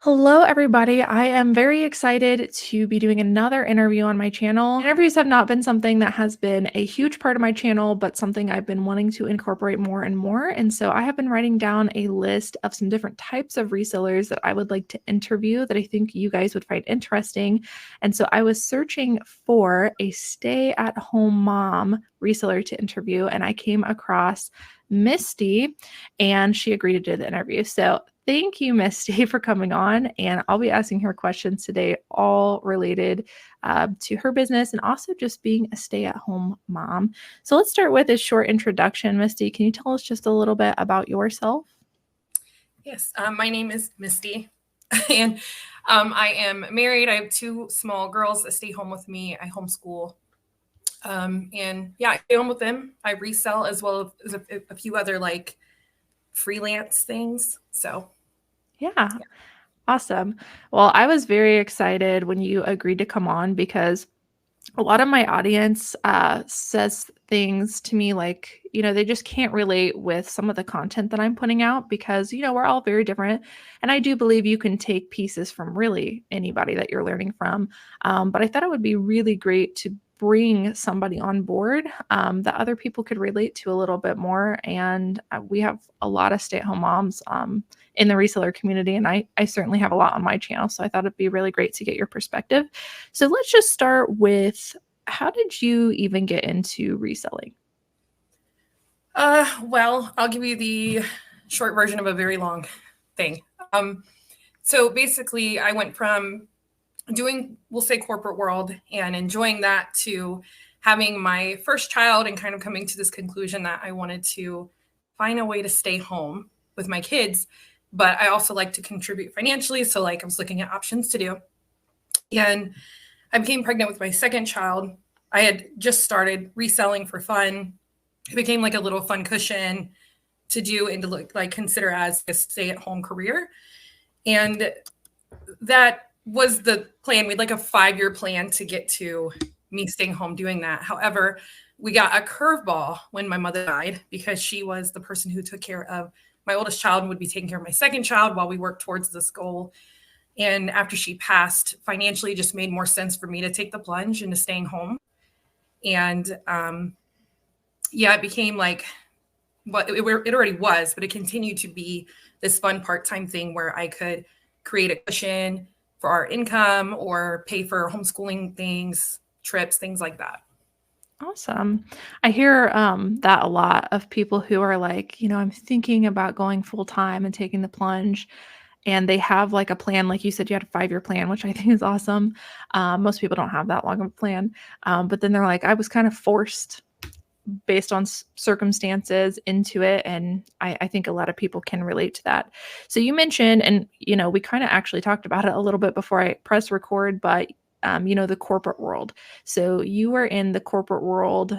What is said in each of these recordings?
Hello, everybody. I am very excited to be doing another interview on my channel. Interviews have not been something that has been a huge part of my channel, but something I've been wanting to incorporate more and more. And so I have been writing down a list of some different types of resellers that I would like to interview that I think you guys would find interesting. And so I was searching for a stay-at-home mom reseller to interview, and I came across Mystee, and she agreed to do the interview. So thank you, Mystee, for coming on. And I'll be asking her questions today, all related to her business and also just being a stay-at-home mom. So let's start with a short introduction. Mystee, can you tell us just a little bit about yourself? Yes, my name is Mystee, and I am married. I have two small girls that stay home with me. I homeschool. And yeah, I stay home with them. I resell as well as a few other like freelance things. So Yeah. Awesome. Well, I was very excited when you agreed to come on because a lot of my audience says things to me like, they just can't relate with some of the content that I'm putting out because, we're all very different. And I do believe you can take pieces from really anybody that you're learning from. But I thought it would be really great to bring somebody on board that other people could relate to a little bit more. And we have a lot of stay-at-home moms in the reseller community, and I certainly have a lot on my channel. So I thought it'd be really great to get your perspective. So let's just start with, how did you even get into reselling? well, I'll give you the short version of a very long thing. So basically, I went from doing, we'll say, corporate world and enjoying that to having my first child and kind of coming to this conclusion that I wanted to find a way to stay home with my kids, but I also like to contribute financially. So like I was looking at options to do. And I became pregnant with my second child. I had just started reselling for fun. It became like a little fun cushion to do and to look like consider as a stay-at-home career. And that was the plan. We had like a 5-year plan to get to me staying home doing that. However, we got a curveball when my mother died because she was the person who took care of my oldest child and would be taking care of my second child while we worked towards this goal. And after she passed, financially, it just made more sense for me to take the plunge into staying home. And yeah, it became like what it already was, but it continued to be this fun part-time thing where I could create a cushion for our income or pay for homeschooling things, trips, things like that. Awesome. I hear that a lot of people who are like, I'm thinking about going full time and taking the plunge. And they have like a plan, like you said, you had a 5-year plan, which I think is awesome. Most people don't have that long of a plan. But then they're like, I was kind of forced based on circumstances into it. And I think a lot of people can relate to that. So you mentioned, and we kind of actually talked about it a little bit before I press record, but the corporate world. So you were in the corporate world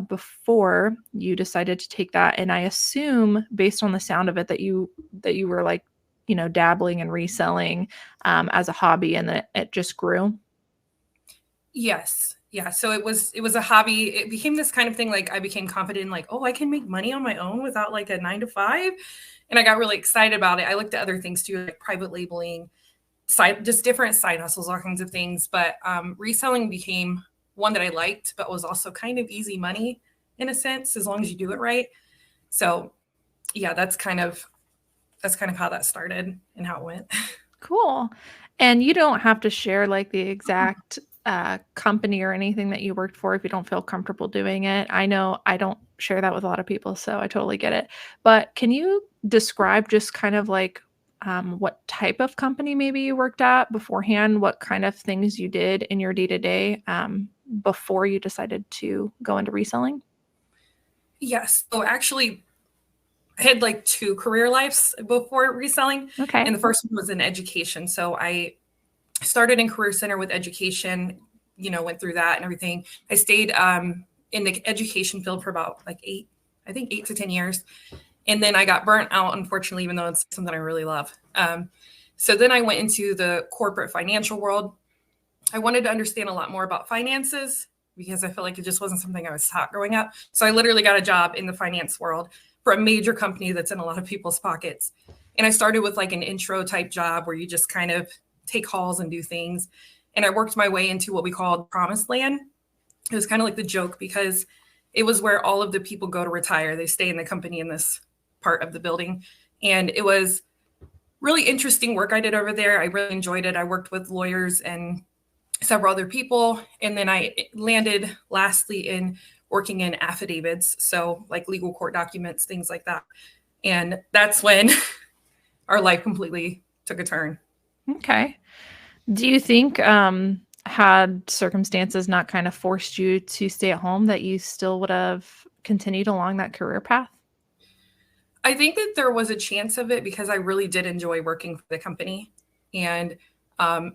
before you decided to take that. And I assume, based on the sound of it, that you were like, dabbling and reselling as a hobby, and that it just grew. Yes. Yeah. So it was a hobby. It became this kind of thing. Like I became confident in like, oh, I can make money on my own without like a 9 to 5. And I got really excited about it. I looked at other things too, like private labeling, just different side hustles, all kinds of things. But reselling became one that I liked, but was also kind of easy money in a sense, as long as you do it right. So yeah, that's kind of how that started and how it went. Cool. And you don't have to share like the exact company or anything that you worked for if you don't feel comfortable doing it. I know I don't share that with a lot of people, so I totally get it. But can you describe just kind of like what type of company maybe you worked at beforehand, what kind of things you did in your day-to-day before you decided to go into reselling? Yes. So actually, I had like 2 career lives before reselling. Okay. And the first one was in education. So I started in Career Center with education, went through that and everything. I stayed in the education field for about like 8 to 10 years. And then I got burnt out, unfortunately, even though it's something I really love. So then I went into the corporate financial world. I wanted to understand a lot more about finances because I felt like it just wasn't something I was taught growing up. So I literally got a job in the finance world for a major company that's in a lot of people's pockets. And I started with like an intro type job where you just kind of take calls and do things. And I worked my way into what we called promised land. It was kind of like the joke because it was where all of the people go to retire. They stay in the company in this part of the building. And it was really interesting work I did over there. I really enjoyed it. I worked with lawyers and several other people. And then I landed lastly in working in affidavits. So like legal court documents, things like that. And that's when our life completely took a turn. Okay. Do you think had circumstances not kind of forced you to stay at home that you still would have continued along that career path? I think that there was a chance of it because I really did enjoy working for the company. And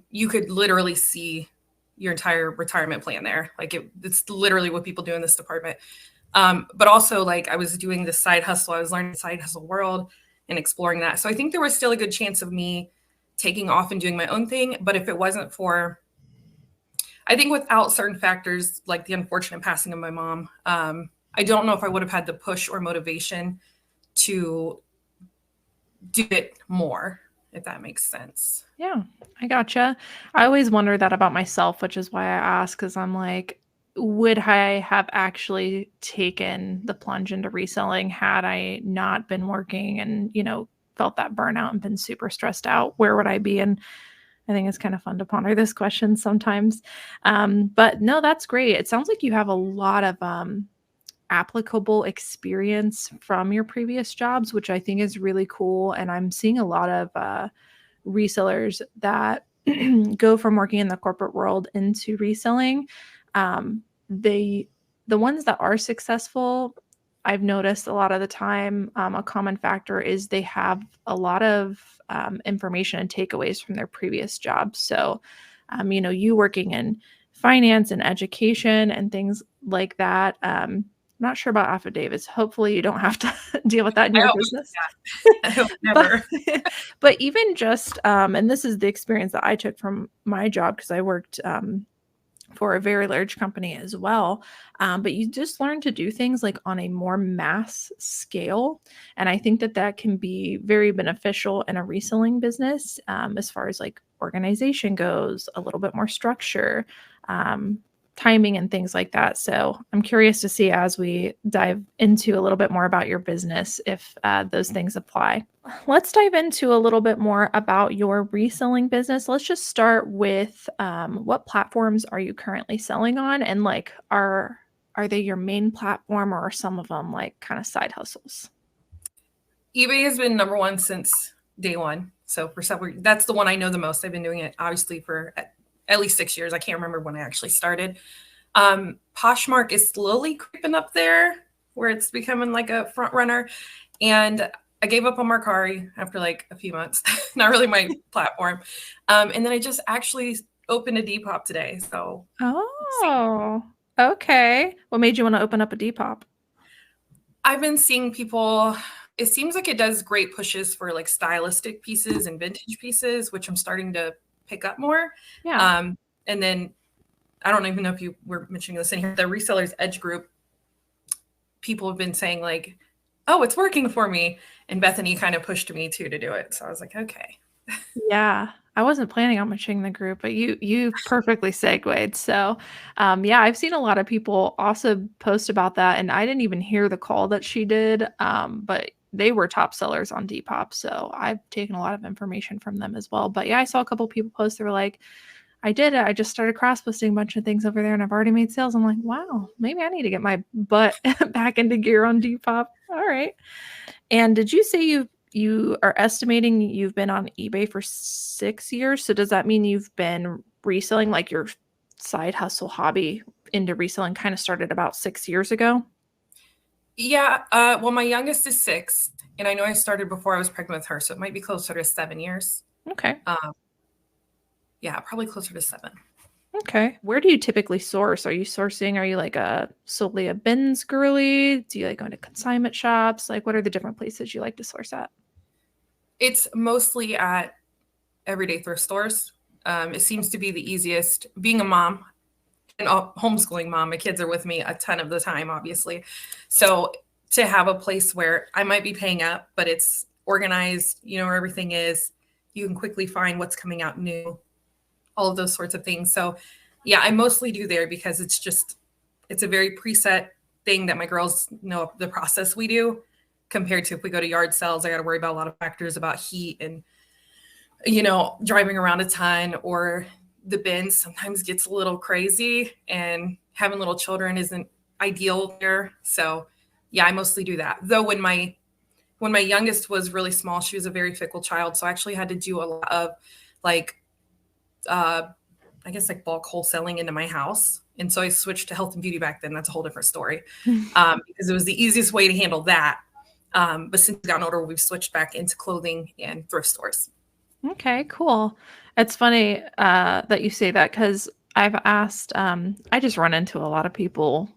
you could literally see your entire retirement plan there. Like it's literally what people do in this department. But also like I was doing this side hustle. I was learning the side hustle world and exploring that. So I think there was still a good chance of me taking off and doing my own thing. But if it wasn't for, I think without certain factors like the unfortunate passing of my mom, I don't know if I would have had the push or motivation to do it more, if that makes sense. Yeah, I gotcha. I always wonder that about myself, which is why I ask, because I'm like, would I have actually taken the plunge into reselling had I not been working and, felt that burnout and been super stressed out? Where would I be? And I think it's kind of fun to ponder this question sometimes. But no, that's great. It sounds like you have a lot of applicable experience from your previous jobs, which I think is really cool. And I'm seeing a lot of resellers that go from working in the corporate world into reselling. They the ones that are successful, I've noticed a lot of the time, a common factor is they have a lot of information and takeaways from their previous jobs. So, you working in finance and education and things like that. Not sure about affidavits. Hopefully, you don't have to deal with that in I your hope business. I hope But, never. but even just, and this is the experience that I took from my job because I worked for a very large company as well. But you just learn to do things like on a more mass scale. And I think that that can be very beneficial in a reselling business as far as like organization goes, a little bit more structure, timing, and things like that. So I'm curious to see as we dive into a little bit more about your business if those things apply. Let's dive into a little bit more about your reselling business. Let's just start with what platforms are you currently selling on, and like are they your main platform, or are some of them like kind of side hustles? eBay has been number one since day one. So for several, that's the one I know the most. I've been doing it obviously for at least 6 years. I can't remember when I actually started. Poshmark is slowly creeping up there where it's becoming like a front runner. And I gave up on Mercari after like a few months, not really my platform. And then I just actually opened a Depop today. So Oh, okay. What made you want to open up a Depop? I've been seeing people, it seems like it does great pushes for like stylistic pieces and vintage pieces, which I'm starting to pick up more. Yeah. And then I don't even know if you were mentioning this in here, the Resellers Edge group, people have been saying like, oh, it's working for me. And Bethany kind of pushed me too to do it. So I was like, okay. Yeah. I wasn't planning on mentioning the group, but you perfectly segued. So, yeah, I've seen a lot of people also post about that, and I didn't even hear the call that she did, but they were top sellers on Depop, so I've taken a lot of information from them as well. But yeah, I saw a couple people post. They were like, "I did it. I just started cross posting a bunch of things over there, and I've already made sales." I'm like, "Wow, maybe I need to get my butt back into gear on Depop." All right. And did you say you are estimating you've been on eBay for 6 years? So does that mean you've been reselling, like, your side hustle hobby into reselling kinda started about 6 years ago? Yeah. Well, my youngest is 6. And I know I started before I was pregnant with her. So it might be closer to 7 years. Okay. Yeah, probably closer to 7. Okay. Where do you typically source? Are you like a solely a bins girly? Do you like going to consignment shops? Like, what are the different places you like to source at? It's mostly at everyday thrift stores. It seems to be the easiest. Being a mom and a homeschooling mom, my kids are with me a ton of the time, obviously. So to have a place where I might be paying up, but it's organized, you know where everything is. You can quickly find what's coming out new, all of those sorts of things. So yeah, I mostly do there because it's a very preset thing that my girls know the process we do, compared to if we go to yard sales, I got to worry about a lot of factors about heat and, you know, driving around a ton, or the bins sometimes gets a little crazy, and having little children isn't ideal there. So yeah, I mostly do that. Though when my youngest was really small, she was a very fickle child. So I actually had to do a lot of like, I guess like bulk wholesaling into my house. And so I switched to health and beauty back then. That's a whole different story, because it was the easiest way to handle that. But since we've gotten older, we've switched back into clothing and thrift stores. Okay, cool. It's funny that you say that, because I've asked, I just run into a lot of people,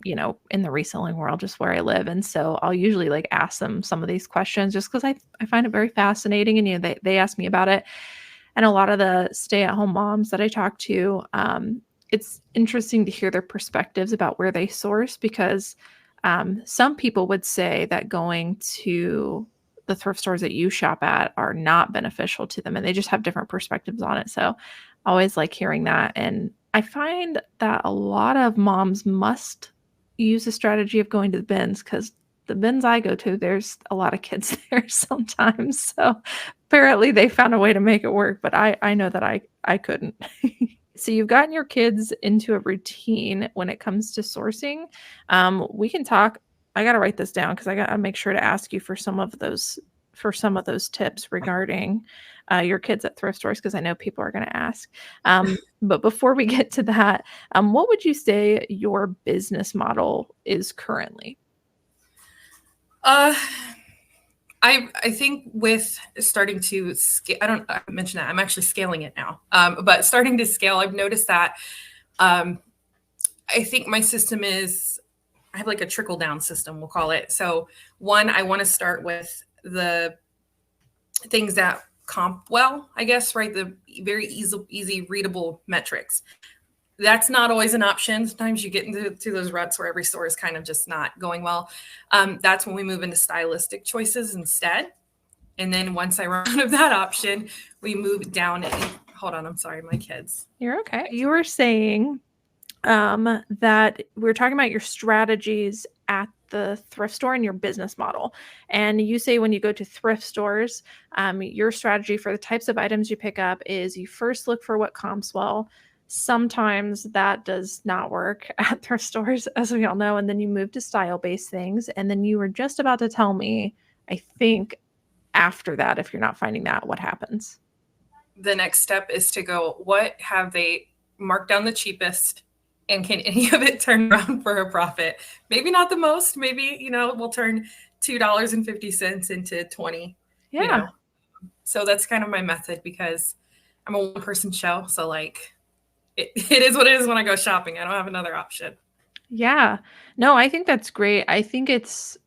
you know, in the reselling world, just where I live. And so I'll usually like ask them some of these questions just because I find it very fascinating. And, you know, they ask me about it. And a lot of the stay-at-home moms that I talk to, it's interesting to hear their perspectives about where they source, because some people would say that going to the thrift stores that you shop at are not beneficial to them, and they just have different perspectives on it. So I always like hearing that. And I find that a lot of moms must use the strategy of going to the bins, because the bins I go to, there's a lot of kids there sometimes. So apparently they found a way to make it work, but I know that I couldn't. So you've gotten your kids into a routine when it comes to sourcing. We can talk. I got to write this down because I got to make sure to ask you for some of those tips regarding your kids at thrift stores, because I know people are going to ask. But before we get to that, what would you say your business model is currently? I think with starting to scale, I mentioned that I'm actually scaling it now. But starting to scale, I've noticed that I think my system is, I have like a trickle down system, we'll call it. So one, I want to start with the things that comp well, I guess, right? The very easy readable metrics. That's not always an option. Sometimes you get into those ruts where every store is kind of just not going well. That's when we move into stylistic choices instead. And then once I run out of that option, we move down. Hold on, I'm sorry, my kids. You're okay. You were saying that we were talking about your strategies at the thrift store and your business model. And you say when you go to thrift stores, your strategy for the types of items you pick up is you first look for what comps well. Sometimes that does not work at thrift stores, as we all know, and then you move to style-based things. And then you were just about to tell me, I think, after that, if you're not finding that, what happens? The next step is to go, what have they marked down the cheapest? And can any of it turn around for a profit? Maybe not the most. Maybe, you know, we'll turn $2.50 into 20. Yeah. You know? So that's kind of my method, because I'm a one-person show. So like it is what it is when I go shopping. I don't have another option. Yeah. No, I think that's great. I think it's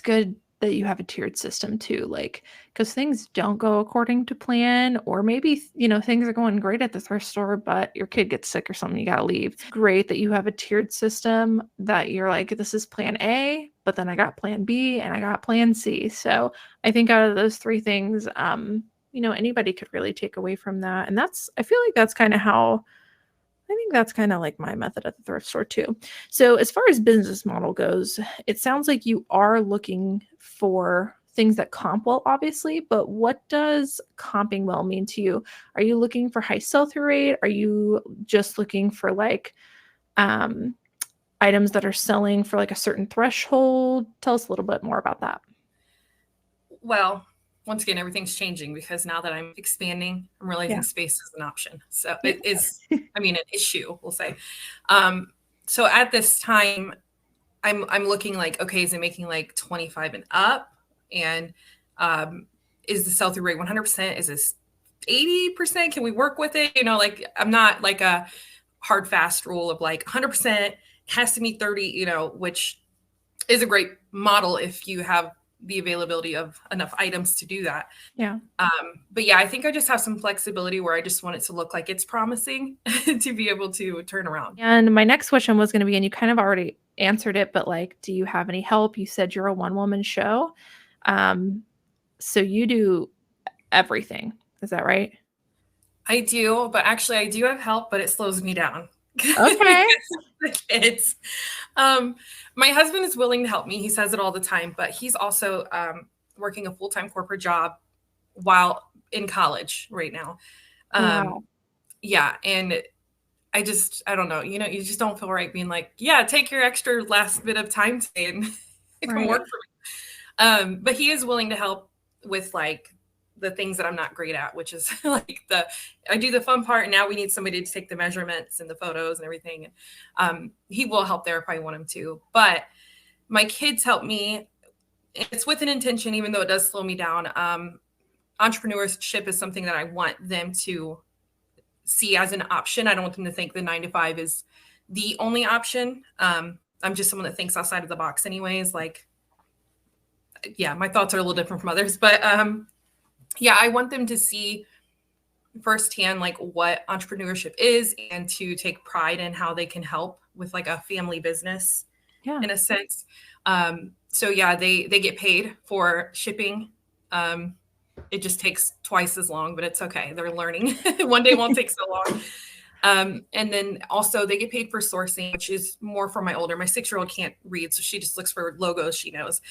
good that you have a tiered system too, like, because things don't go according to plan, or maybe, you know, things are going great at the thrift store, but your kid gets sick or something, you got to leave. It's great that you have a tiered system, that you're like, this is plan A, but then I got plan B and I got plan C. So I think out of those three things, you know, anybody could really take away from that. And I feel like that's kind of how, I think that's kind of like my method at the thrift store too. So as far as business model goes, it sounds like you are looking for things that comp well, obviously, but what does comping well mean to you? Are you looking for high sell-through rate? Are you just looking for like items that are selling for like a certain threshold? Tell us a little bit more about that. Well, once again, everything's changing, because now that I'm expanding, I'm realizing space is an option. So it is, I mean, an issue, we'll say. So at this time, I'm looking like, okay, is it making like 25 and up? And is the sell-through rate 100%? Is this 80%? Can we work with it? You know, like I'm not like a hard, fast rule of like 100% has to meet 30, you know, which is a great model if you have the availability of enough items to do that. Yeah. But yeah, I think I just have some flexibility where I just want it to look like it's promising to be able to turn around. And my next question was going to be, and you kind of already answered it, but like, do you have any help? You said you're a one-woman show. So you do everything. Is that right? I do, but actually I do have help, but it slows me down because Okay. the kids. Um, my husband is willing to help me. He says it all the time, but he's also working a full-time corporate job while in college right now. Um, Wow. yeah, and I don't know, you just don't feel right being like, yeah, take your extra last bit of time today and come Right. work for me. But he is willing to help with like the things that I'm not great at, which is like I do the fun part. And now we need somebody to take the measurements and the photos and everything. And he will help there if I want him to. But my kids help me. It's with an intention, even though it does slow me down. Entrepreneurship is something that I want them to see as an option. I don't want them to think the 9 to 5 is the only option. I'm just someone that thinks outside of the box anyways. Like, yeah, my thoughts are a little different from others, but yeah, I want them to see firsthand like what entrepreneurship is and to take pride in how they can help with like a family business Yeah. in a sense. So yeah, they get paid for shipping. It just takes twice as long, but it's okay. They're learning. One day won't take so long. And then also they get paid for sourcing, which is more for my older. My 6-year-old can't read, so she just looks for logos she knows.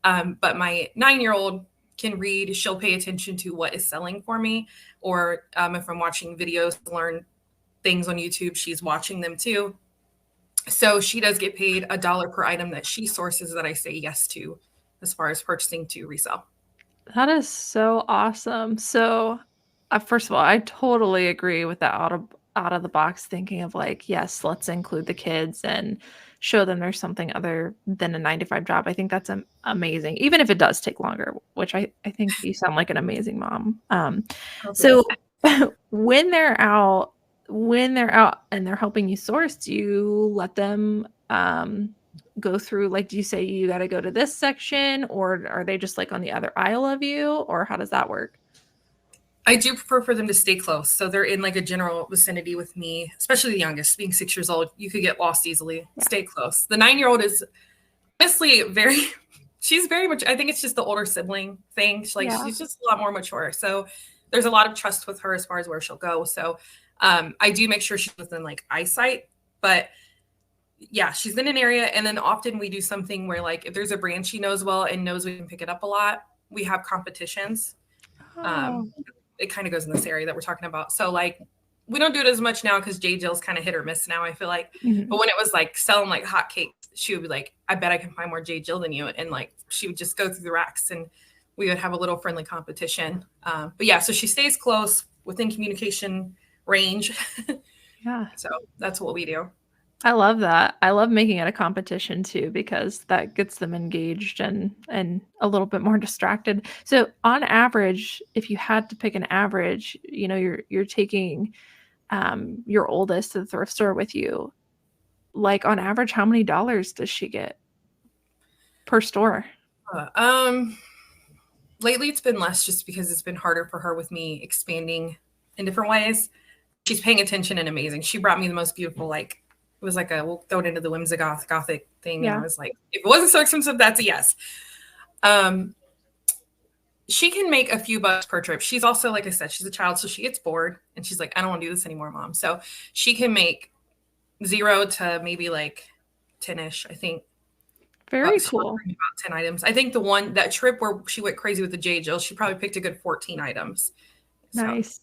But my 9-year-old can read. She'll pay attention to what is selling for me. Or if I'm watching videos to learn things on YouTube, she's watching them too. So she does get paid $1 per item that she sources that I say yes to as far as purchasing to resell. That is so awesome. So, first of all, I totally agree with that out of the box thinking of like, yes, let's include the kids and show them there's something other than a 9 to 5 job. I think that's amazing, even if it does take longer, which I think you sound like an amazing mom. Oh, So when they're out, and they're helping you source, do you let them go through, like, do you say you got to go to this section, or are they just like on the other aisle of you, or how does that work? I do prefer for them to stay close. So they're in like a general vicinity with me, especially the youngest, being 6 years old. You could get lost easily. Yeah. Stay close. The 9-year-old is honestly she's very much, I think it's just the older sibling thing. Yeah. She's just a lot more mature. So there's a lot of trust with her as far as where she'll go. So I do make sure she's within like eyesight, but yeah, she's in an area. And then often we do something where like, if there's a brand she knows well and knows we can pick it up a lot, we have competitions. Oh. It kind of goes in this area that we're talking about. So like, we don't do it as much now because J Jill's kind of hit or miss now, I feel like. Mhm. But when it was like selling like hotcakes, she would be like, I bet I can find more J Jill than you. And like, she would just go through the racks and we would have a little friendly competition. But yeah, so she stays close within communication range. Yeah. So that's what we do. I love that. I love making it a competition too, because that gets them engaged and a little bit more distracted. So on average, if you had to pick an average, you're taking your oldest to the thrift store with you. Like on average, how many dollars does she get per store? Lately it's been less just because it's been harder for her with me expanding in different ways. She's paying attention and amazing. She brought me the most beautiful, like, it was like we'll throw it into the Whimsigoth Gothic thing. And I was like, if it wasn't so expensive, that's a yes. She can make a few bucks per trip. She's also, like I said, she's a child, so she gets bored and she's like, I don't want to do this anymore, Mom. So she can make 0 to maybe like 10-ish, I think. Very cool. About 10 items. I think that trip where she went crazy with the J Jill, she probably picked a good 14 items. Nice.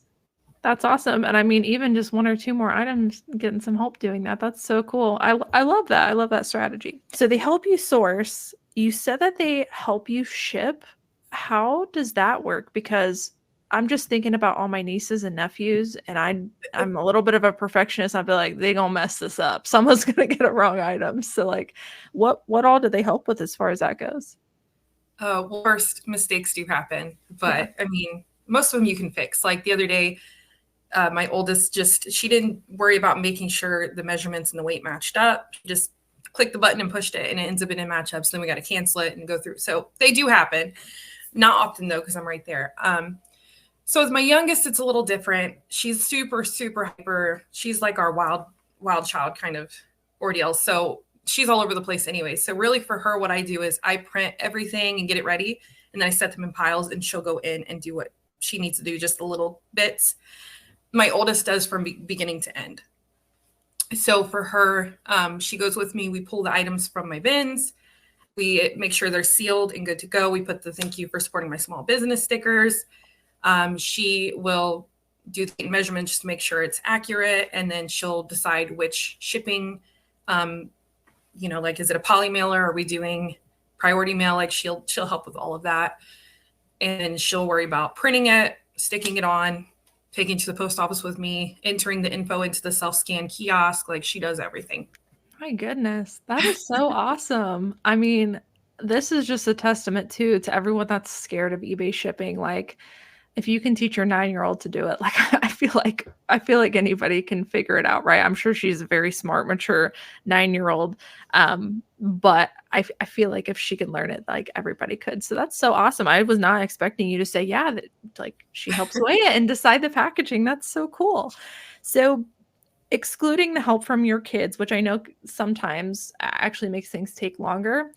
That's awesome. And I mean, even just 1 or 2 more items, getting some help doing that. That's so cool. I love that. I love that strategy. So they help you source. You said that they help you ship. How does that work? Because I'm just thinking about all my nieces and nephews, and I'm a little bit of a perfectionist. I feel like they gonna mess this up. Someone's gonna get a wrong item. So like, what all do they help with as far as that goes? Well, first, mistakes do happen, but I mean, most of them you can fix. Like the other day, my oldest she didn't worry about making sure the measurements and the weight matched up. She just clicked the button and pushed it, and it ends up in matchups. So then we got to cancel it and go through. So they do happen. Not often though, because I'm right there. So with my youngest, it's a little different. She's super, super hyper. She's like our wild child kind of ordeal. So she's all over the place anyway. So really for her, what I do is I print everything and get it ready. and then I set them in piles, and she'll go in and do what she needs to do, just the little bits. My oldest does from beginning to end. So for her, she goes with me. We pull the items from my bins. We make sure they're sealed and good to go. We put the thank you for supporting my small business stickers. She will do the measurements just to make sure it's accurate. And then she'll decide which shipping, like, is it a poly mailer? Are we doing priority mail? Like she'll help with all of that. And she'll worry about printing it, sticking it on, taking to the post office with me, entering the info into the self-scan kiosk. Like she does everything. My goodness, that is so awesome. I mean, this is just a testament too to everyone that's scared of eBay shipping. Like, if you can teach your 9-year-old to do it, like I feel like anybody can figure it out, right? I'm sure she's a very smart, mature 9-year-old. But I feel like if she can learn it, like everybody could. So that's so awesome. I was not expecting you to say, yeah, that like she helps weigh it and decide the packaging. That's so cool. So excluding the help from your kids, which I know sometimes actually makes things take longer.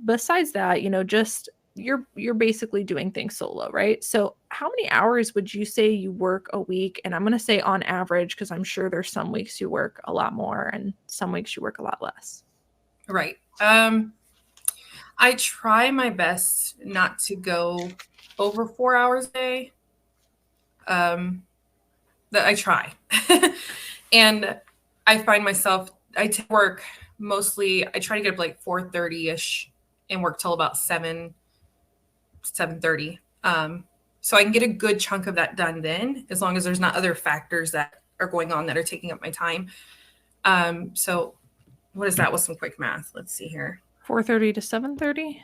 Besides that, just you're basically doing things solo, right? So how many hours would you say you work a week? And I'm going to say on average, because I'm sure there's some weeks you work a lot more and some weeks you work a lot less. Right. I try my best not to go over 4 hours a day. That I try. And I find myself, I work mostly, I try to get up like 4:30-ish and work till about 7:30. So I can get a good chunk of that done then, as long as there's not other factors that are going on that are taking up my time. So what is that with some quick math? Let's see here. 4:30 to 7:30?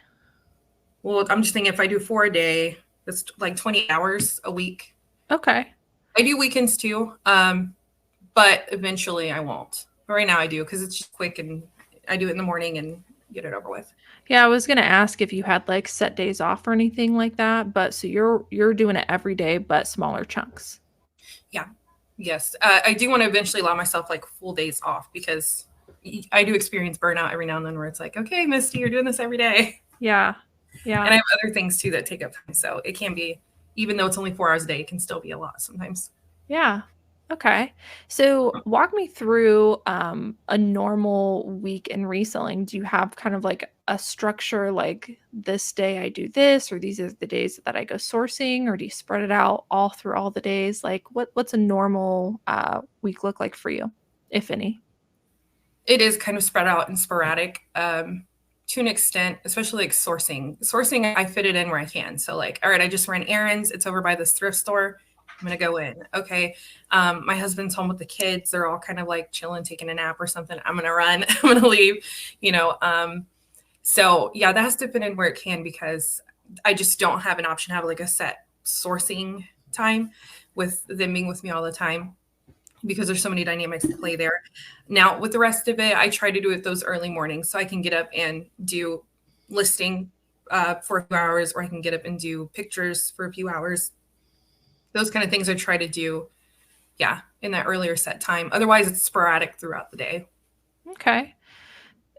Well, I'm just thinking if I do 4 a day, that's like 20 hours a week. Okay. I do weekends too, but eventually I won't. But right now I do because it's just quick and I do it in the morning and get it over with. Yeah, I was gonna ask if you had like set days off or anything like that, but so you're doing it every day, but smaller chunks. Yeah, yes, I do want to eventually allow myself like full days off because I do experience burnout every now and then where it's like, okay, Mystee, you're doing this every day. Yeah, yeah. And I have other things too that take up time, so it can be, even though it's only 4 hours a day, it can still be a lot sometimes. Yeah. Okay. So walk me through a normal week in reselling. Do you have kind of like a structure, like this day I do this, or these are the days that I go sourcing, or do you spread it out all through all the days? Like what's a normal week look like for you, if any? It is kind of spread out and sporadic. To an extent, especially like sourcing. Sourcing, I fit it in where I can. So like, all right, I just ran errands. It's over by this thrift store. I'm going to go in. Okay. My husband's home with the kids. They're all kind of like chilling, taking a nap or something. I'm going to run. I'm going to leave, So yeah, that has to fit in where it can because I just don't have an option to have like a set sourcing time with them being with me all the time, because there's so many dynamics to play there. Now, with the rest of it, I try to do it those early mornings so I can get up and do listing for a few hours, or I can get up and do pictures for a few hours. Those kind of things I try to do, in that earlier set time. Otherwise, it's sporadic throughout the day. Okay.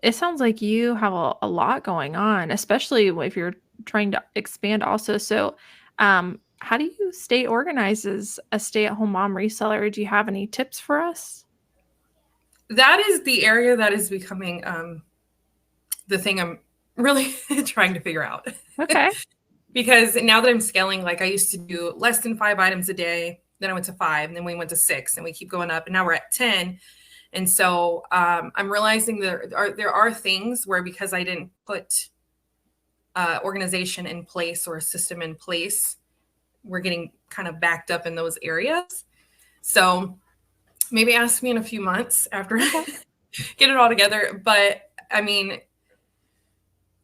It sounds like you have a lot going on, especially if you're trying to expand also. So, how do you stay organized as a stay-at-home mom reseller? Do you have any tips for us? That is the area that is becoming the thing I'm really trying to figure out. Okay. Because now that I'm scaling, like I used to do less than 5 items a day, then I went to 5, and then we went to 6, and we keep going up, and now we're at 10. And so I'm realizing there are things where, because I didn't put organization in place or a system in place, we're getting kind of backed up in those areas. So maybe ask me in a few months after I get it all together. But I mean,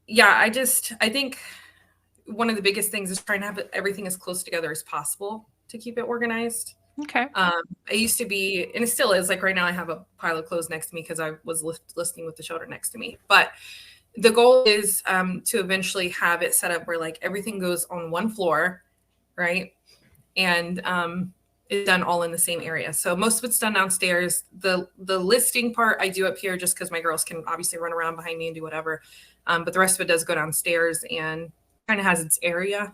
I think one of the biggest things is trying to have everything as close together as possible to keep it organized. Okay. I used to be, and it still is, like right now I have a pile of clothes next to me because I was listening with the children next to me. But the goal is to eventually have it set up where like everything goes on one floor, right? And it's done all in the same area. So most of it's done downstairs. The listing part I do up here just because my girls can obviously run around behind me and do whatever. But the rest of it does go downstairs. And kind of has its area.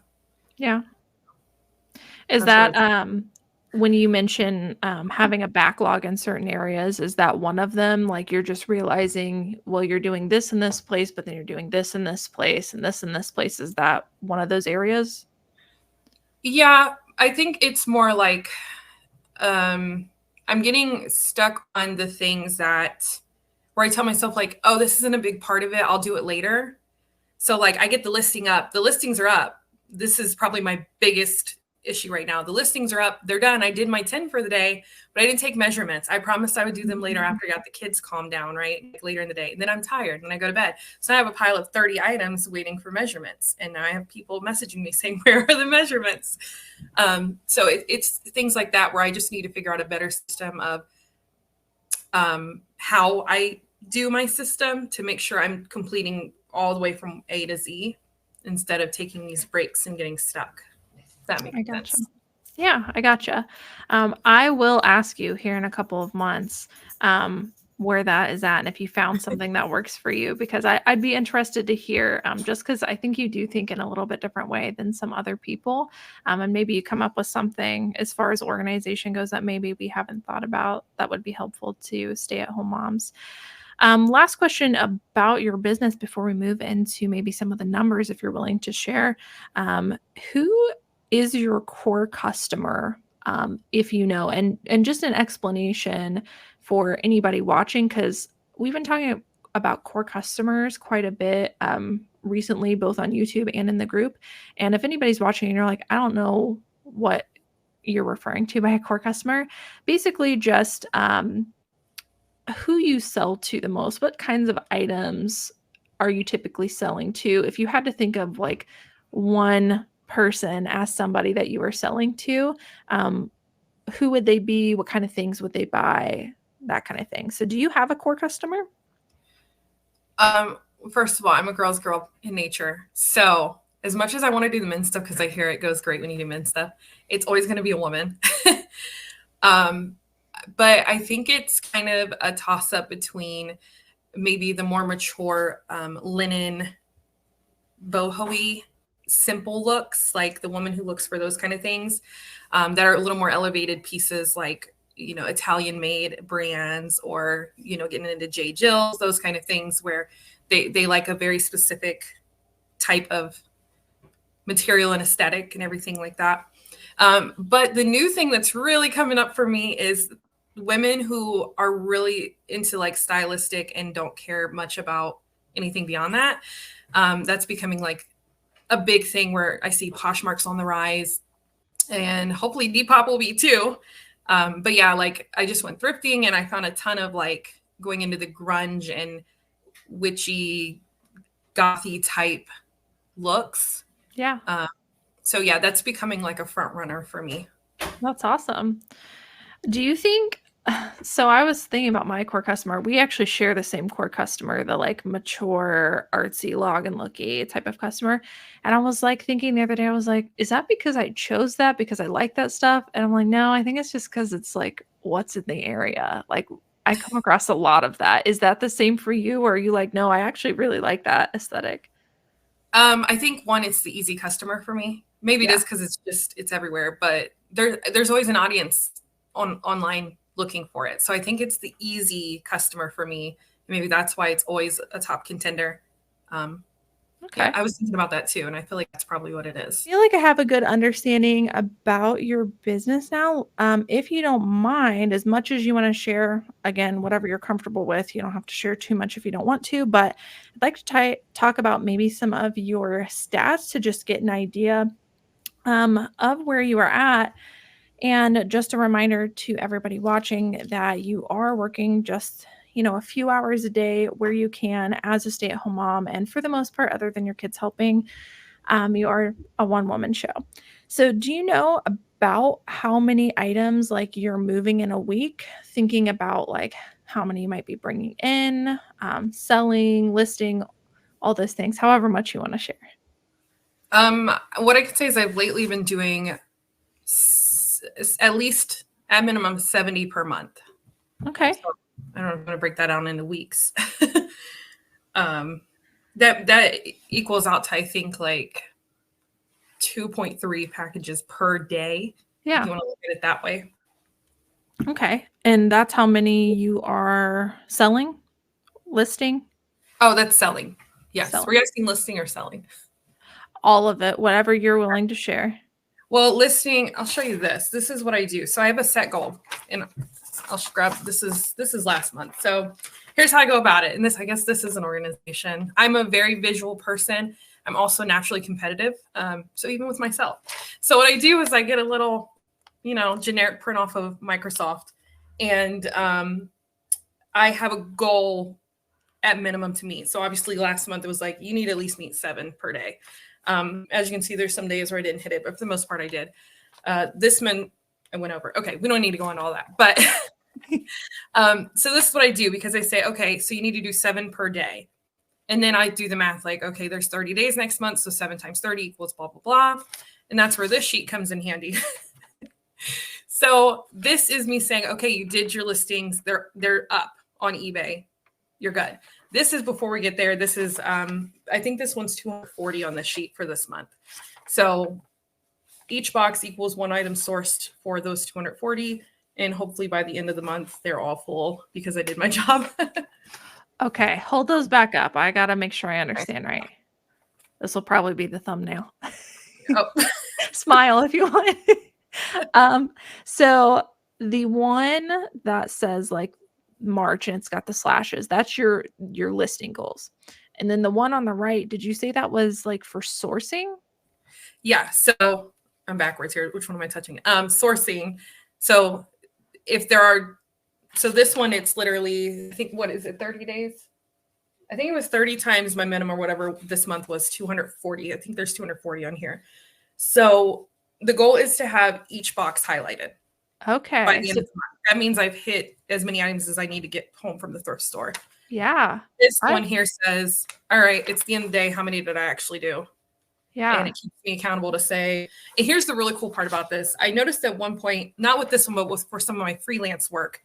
Yeah. Is That's what that, when you mention, having a backlog in certain areas, is that one of them? Like, you're just realizing, well, you're doing this in this place, but then you're doing this in this place and this in this place. Is that one of those areas? Yeah, I think it's more like I'm getting stuck on the things that where I tell myself like, oh, this isn't a big part of it. I'll do it later. So like I get the listing up. The listings are up. This is probably my biggest issue right now. The listings are up. They're done. I did my 10 for the day, but I didn't take measurements. I promised I would do them later after I got the kids calmed down, right? Like later in the day. And then I'm tired and I go to bed. So I have a pile of 30 items waiting for measurements. And now I have people messaging me saying, where are the measurements? So it's things like that where I just need to figure out a better system of how I do my system to make sure I'm completing all the way from A to Z instead of taking these breaks and getting stuck. If that makes sense. Yeah, I gotcha. I will ask you here in a couple of months, where that is at and if you found something that works for you, because I'd be interested to hear, just because I think you do think in a little bit different way than some other people. And maybe you come up with something as far as organization goes that maybe we haven't thought about that would be helpful to stay-at-home moms. Last question about your business before we move into maybe some of the numbers, if you're willing to share. Who is your core customer, if you know, and just an explanation for anybody watching, because we've been talking about core customers quite a bit recently, both on YouTube and in the group. And if anybody's watching and you're like, I don't know what you're referring to by a core customer, basically just who you sell to the most, what kinds of items are you typically selling to? If you had to think of like one person as somebody that you were selling to, who would they be? What kind of things would they buy? That kind of thing. So do you have a core customer? First of all, I'm a girl's girl in nature. So as much as I want to do the men's stuff, because I hear it goes great when you do men's stuff, it's always going to be a woman. But I think it's kind of a toss up between maybe the more mature linen, boho-y, simple looks, like the woman who looks for those kind of things that are a little more elevated pieces, like, you know, Italian made brands or, you know, getting into J. Jill's, those kind of things where they like a very specific type of material and aesthetic and everything like that. But the new thing that's really coming up for me is women who are really into like stylistic and don't care much about anything beyond that. That's becoming like a big thing where I see Poshmark's on the rise, and hopefully Depop will be too. But yeah, like I just went thrifting and I found a ton of like going into the grunge and witchy, gothy type looks. Yeah, So yeah, that's becoming like a front runner for me. that's awesome. Do you think so? I was thinking about my core customer. We actually share the same core customer, the like mature, artsy, log and looky type of customer. And I was like thinking the other day, I was like, is that because I chose that because I like that stuff? And I'm like, no, I think it's just because it's like what's in the area. Like I come across a lot of that. Is that the same for you? Or are you like, no, I actually really like that aesthetic? I think one, it's the easy customer for me. Maybe it Yeah. is because it's everywhere, but there's always an audience online looking for it. So I think it's the easy customer for me. Maybe that's why it's always a top contender. Okay. Yeah, I was thinking about that too, and I feel like that's probably what it is. I feel like I have a good understanding about your business now. If you don't mind, as much as you want to share, again, whatever you're comfortable with, you don't have to share too much if you don't want to, but I'd like to talk about maybe some of your stats to just get an idea of where you are at. And just a reminder to everybody watching that you are working just, a few hours a day where you can as a stay-at-home mom. And for the most part, other than your kids helping, you are a one-woman show. So do you know about how many items like you're moving in a week? Thinking about like how many you might be bringing in, selling, listing, all those things, however much you want to share. What I could say is I've lately been doing at least at minimum 70 per month. Okay. So I don't know if I'm going to break that down into weeks. That equals out to, I think, like 2.3 packages per day. Yeah. If you want to look at it that way. Okay. And that's how many you are selling, listing? Oh, that's selling. Yes. Selling. Were you asking listing or selling? All of it, whatever you're willing to share. Well, listing, I'll show you this. This is what I do. So I have a set goal, and I'll grab, this is last month. So here's how I go about it. And this, I guess this is an organization. I'm a very visual person. I'm also naturally competitive. So even with myself. So what I do is I get a little, generic print off of Microsoft, and I have a goal at minimum to meet. So obviously last month it was like, you need to at least meet 7 per day. As you can see, there's some days where I didn't hit it, but for the most part I did. This month I went over. Okay, we don't need to go into all that. But so this is what I do, because I say, okay, so you need to do 7 per day. And then I do the math like, okay, there's 30 days next month. So 7 times 30 equals blah, blah, blah. And that's where this sheet comes in handy. So this is me saying, okay, you did your listings. They're up on eBay. You're good. This is before we get there. This is, I think this one's 240 on the sheet for this month. So each box equals 1 item sourced for those 240. And hopefully by the end of the month, they're all full because I did my job. Okay. Hold those back up. I got to make sure I understand right. This will probably be the thumbnail. Oh. Smile if you want. So the one that says like March and it's got the slashes, that's your listing goals. And then the one on the right, did you say that was like for sourcing? Yeah. So I'm backwards here. Which one am I touching? Sourcing. So if there are, so this one, it's literally, I think, what is it? 30 days? I think it was 30 times my minimum or whatever this month was 240. I think there's 240 on here. So the goal is to have each box highlighted. Okay. By the end of the month. That means I've hit as many items as I need to get home from the thrift store. Yeah. This one here says, all right, it's the end of the day. How many did I actually do? Yeah. And it keeps me accountable to say, and here's the really cool part about this. I noticed at one point, not with this one, but was for some of my freelance work,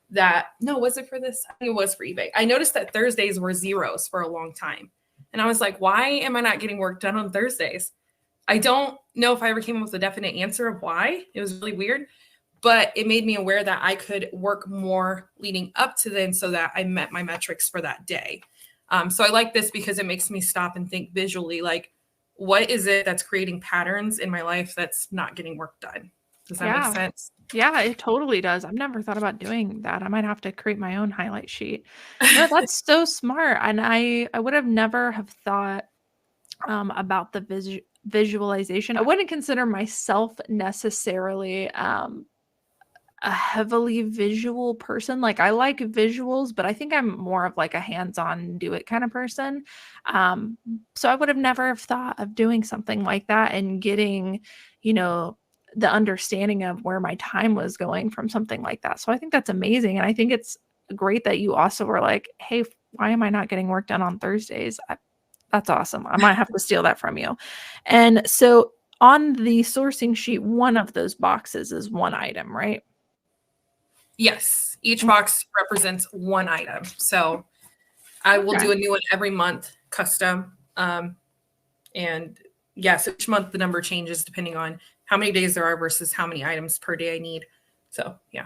that, no, was it for this? I think it was for eBay. I noticed that Thursdays were zeros for a long time. And I was like, why am I not getting work done on Thursdays? I don't know if I ever came up with a definite answer of why. It was really weird, but it made me aware that I could work more leading up to then so that I met my metrics for that day. So I like this because it makes me stop and think visually, like, what is it that's creating patterns in my life that's not getting work done? Does that make sense? Yeah, it totally does. I've never thought about doing that. I might have to create my own highlight sheet. No, that's so smart. And I would have never have thought about the visualization. I wouldn't consider myself necessarily a heavily visual person. Like, I like visuals, but I think I'm more of like a hands-on do it kind of person. So I would have never have thought of doing something like that and getting, the understanding of where my time was going from something like that. So I think that's amazing. And I think it's great that you also were like, hey, why am I not getting work done on Thursdays? That's awesome. I might have to steal that from you. And so on the sourcing sheet, one of those boxes is 1 item, right? Yes. Each box represents 1 item. So I will do a new one every month, custom. And yes, each month the number changes depending on how many days there are versus how many items per day I need. So yeah.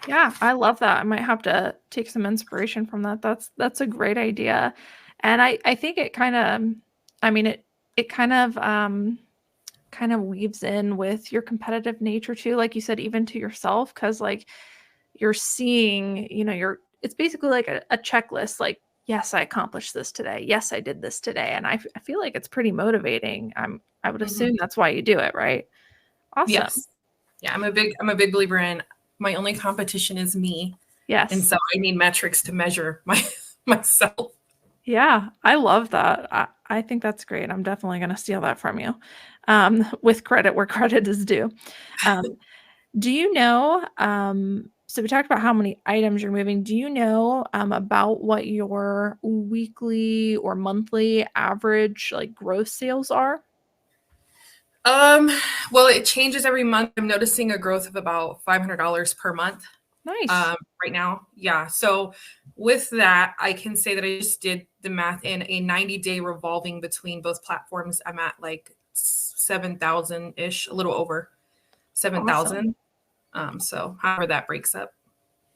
Yeah, I love that. I might have to take some inspiration from that. That's a great idea. And I think it kind of, it kind of weaves in with your competitive nature too, like you said, even to yourself, because like you're seeing, it's basically like a checklist, like, yes, I accomplished this today. Yes, I did this today. And I feel like it's pretty motivating. I would assume that's why you do it, right? Awesome. Yes. Yeah, I'm a big believer in my only competition is me. Yes. And so I need metrics to measure myself. Yeah, I love that. I think that's great. I'm definitely going to steal that from you, with credit where credit is due. Do you know, so we talked about how many items you're moving. Do you know about what your weekly or monthly average like gross sales are? Well, it changes every month. I'm noticing a growth of about $500 per month. Nice. Right now. Yeah. So with that, I can say that I just did the math in a 90-day revolving between both platforms. I'm at like 7,000-ish, a little over 7,000. So however that breaks up.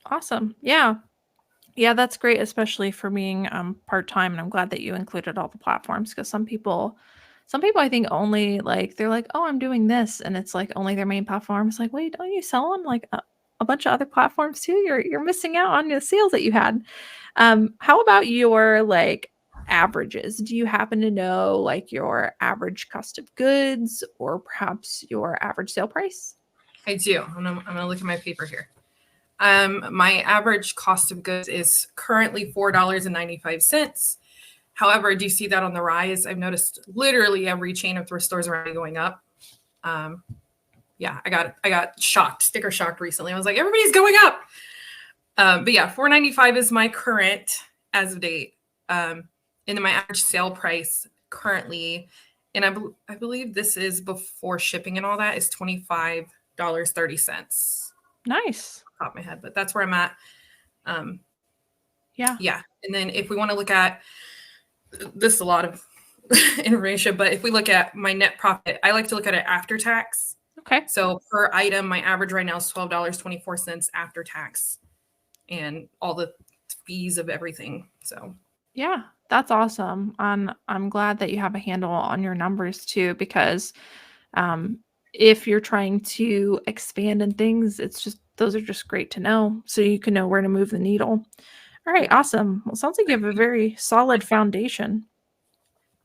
Awesome. Yeah. Yeah, that's great, especially for being part-time. And I'm glad that you included all the platforms because some people I think only like they're like, oh, I'm doing this, and it's like only their main platform. It's like, wait, don't you sell on like a bunch of other platforms too? You're missing out on the sales that you had. How about your like averages? Do you happen to know like your average cost of goods or perhaps your average sale price? I do. I'm gonna look at my paper here. My average cost of goods is currently $4.95. However, do you see that on the rise? I've noticed literally every chain of thrift stores around me going up. Yeah, I got shocked, sticker shocked recently. I was like, everybody's going up. But yeah, $4.95 is my current as of date. And then my average sale price currently, and I believe this is before shipping and all that, is $25.30. Nice. Top of my head, but that's where I'm at. Yeah. Yeah. And then if we want to look at this, a lot of information, but if we look at my net profit, I like to look at it after tax. Okay. So per item, my average right now is $12.24 after tax and all the fees of everything. So Yeah, that's awesome. I'm glad that you have a handle on your numbers too, because um, if you're trying to expand in things, those are just great to know, so you can know where to move the needle. All right, yeah. awesome. Well, sounds like you have a very solid foundation.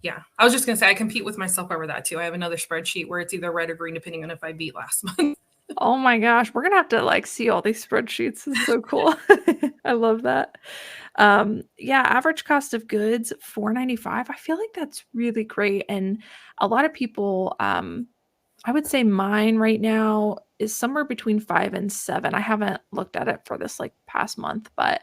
Yeah. I was just going to say, I compete with myself over that too. I have another spreadsheet where it's either red or green, depending on if I beat last month. Oh my gosh, we're gonna have to like see all these spreadsheets. It's so cool. I love that. Yeah, average cost of goods, $4.95. I feel like that's really great. And a lot of people, I would say mine right now is somewhere between 5 and 7. I haven't looked at it for this like past month, but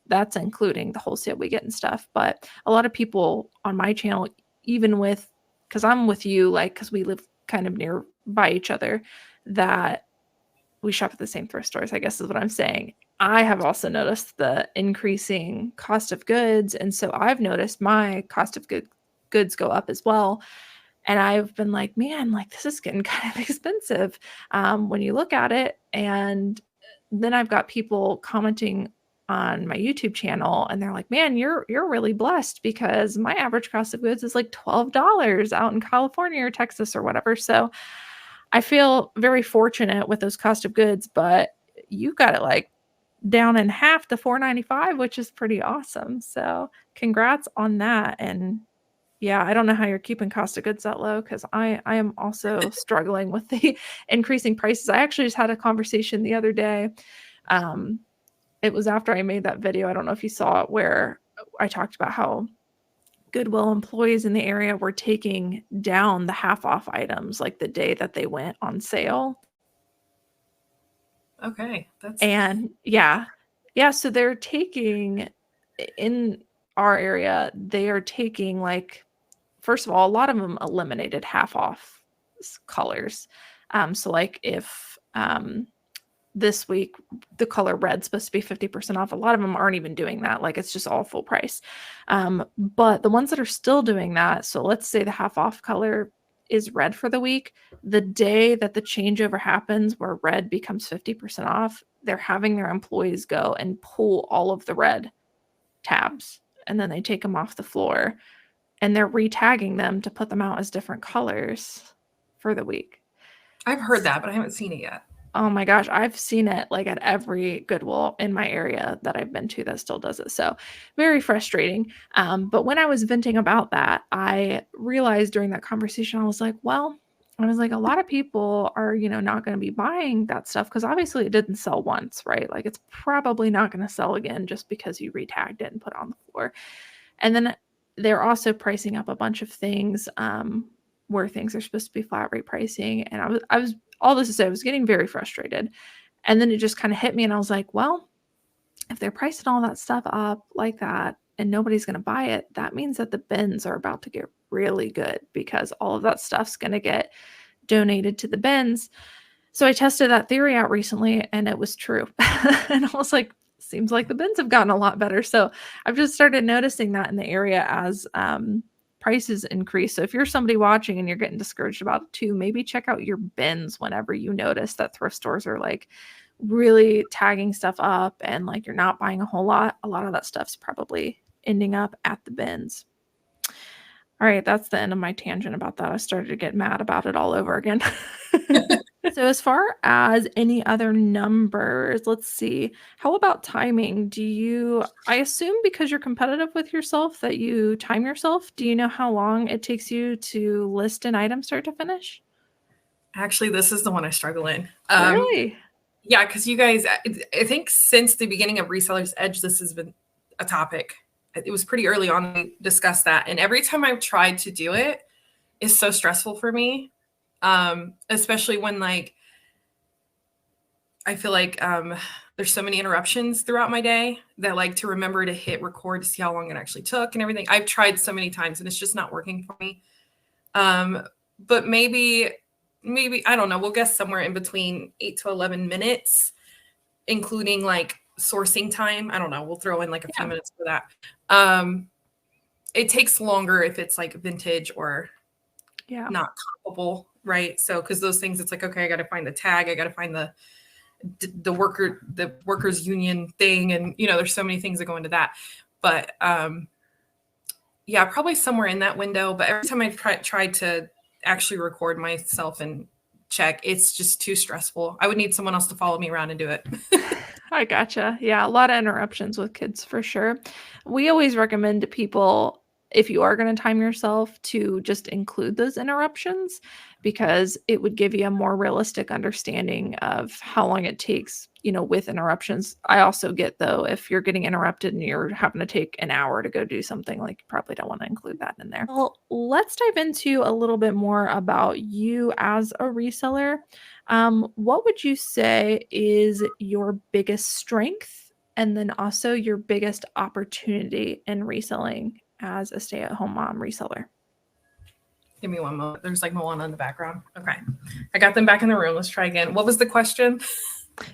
that's including the wholesale we get and stuff. But a lot of people on my channel, even with, because I'm with you, like, because we live kind of near by each other, that we shop at the same thrift stores, I guess is what I'm saying. I have also noticed the increasing cost of goods. And so I've noticed my cost of goods go up as well. And I've been like, man, like this is getting kind of expensive when you look at it. And then I've got people commenting on my YouTube channel and they're like, man, you're really blessed because my average cost of goods is like $12 out in California or Texas or whatever. So I feel very fortunate with those cost of goods, but you got it like down in half to $4.95, which is pretty awesome. So congrats on that. And yeah, I don't know how you're keeping cost of goods that low because I am also struggling with the increasing prices. I actually just had a conversation the other day. It was after I made that video. I don't know if you saw it, where I talked about how Goodwill employees in the area were taking down the half off items like the day that they went on sale. Okay. And so they're taking in our area, they are taking like, first of all, a lot of them eliminated half off colors. So like if this week the color red's supposed to be 50% off, a lot of them aren't even doing that. Like it's just all full price. But the ones that are still doing that, so let's say the half off color is red for the week, the day that the changeover happens where red becomes 50% off, they're having their employees go and pull all of the red tabs and then they take them off the floor and they're re-tagging them to put them out as different colors for the week. I've heard that, but I haven't seen it yet. Oh my gosh, I've seen it like at every Goodwill in my area that I've been to that still does it. So very frustrating. But when I was venting about that, I realized during that conversation, I was like, a lot of people are, not going to be buying that stuff because obviously it didn't sell once, right? Like it's probably not going to sell again just because you retagged it and put it on the floor. And then they're also pricing up a bunch of things where things are supposed to be flat rate pricing. And I was all this to say, I was getting very frustrated. And then it just kind of hit me and I was like, well, if they're pricing all that stuff up like that and nobody's going to buy it, that means that the bins are about to get really good because all of that stuff's going to get donated to the bins. So I tested that theory out recently and it was true. And I was like, seems like the bins have gotten a lot better. So I've just started noticing that in the area as prices increase. So if you're somebody watching and you're getting discouraged about it too, maybe check out your bins whenever you notice that thrift stores are like really tagging stuff up and like you're not buying a whole lot. A lot of that stuff's probably ending up at the bins. All right, that's the end of my tangent about that. I started to get mad about it all over again. So as far as any other numbers, let's see. How about timing? I assume because you're competitive with yourself that you time yourself. Do you know how long it takes you to list an item start to finish? Actually, this is the one I struggle in. Really? Yeah, because you guys, I think since the beginning of Reseller's Edge, this has been a topic. It was pretty early on we discussed that. And every time I've tried to do it, it's so stressful for me. Especially when like I feel like there's so many interruptions throughout my day that like to remember to hit record to see how long it actually took and everything. I've tried so many times and it's just not working for me. But maybe I don't know, we'll guess somewhere in between 8 to 11 minutes, including like sourcing time. I don't know, we'll throw in like a few minutes for that. It takes longer if it's like vintage or not comparable, right? So because those things, it's like, okay, I got to find the tag, I got to find the workers union thing, and you know, there's so many things that go into that. But yeah, probably somewhere in that window. But every time I've tried to actually record myself and check, it's just too stressful. I would need someone else to follow me around and do it. I gotcha. Yeah, a lot of interruptions with kids for sure. We always recommend to people, if you are going to time yourself, to just include those interruptions because it would give you a more realistic understanding of how long it takes, you know, with interruptions. I also get, though, if you're getting interrupted and you're having to take an hour to go do something, like you probably don't want to include that in there. Well, let's dive into a little bit more about you as a reseller. What would you say is your biggest strength and then also your biggest opportunity in reselling as a stay-at-home mom reseller? Give me one moment. There's like Moana in the background. Okay. I got them back in the room. Let's try again. What was the question?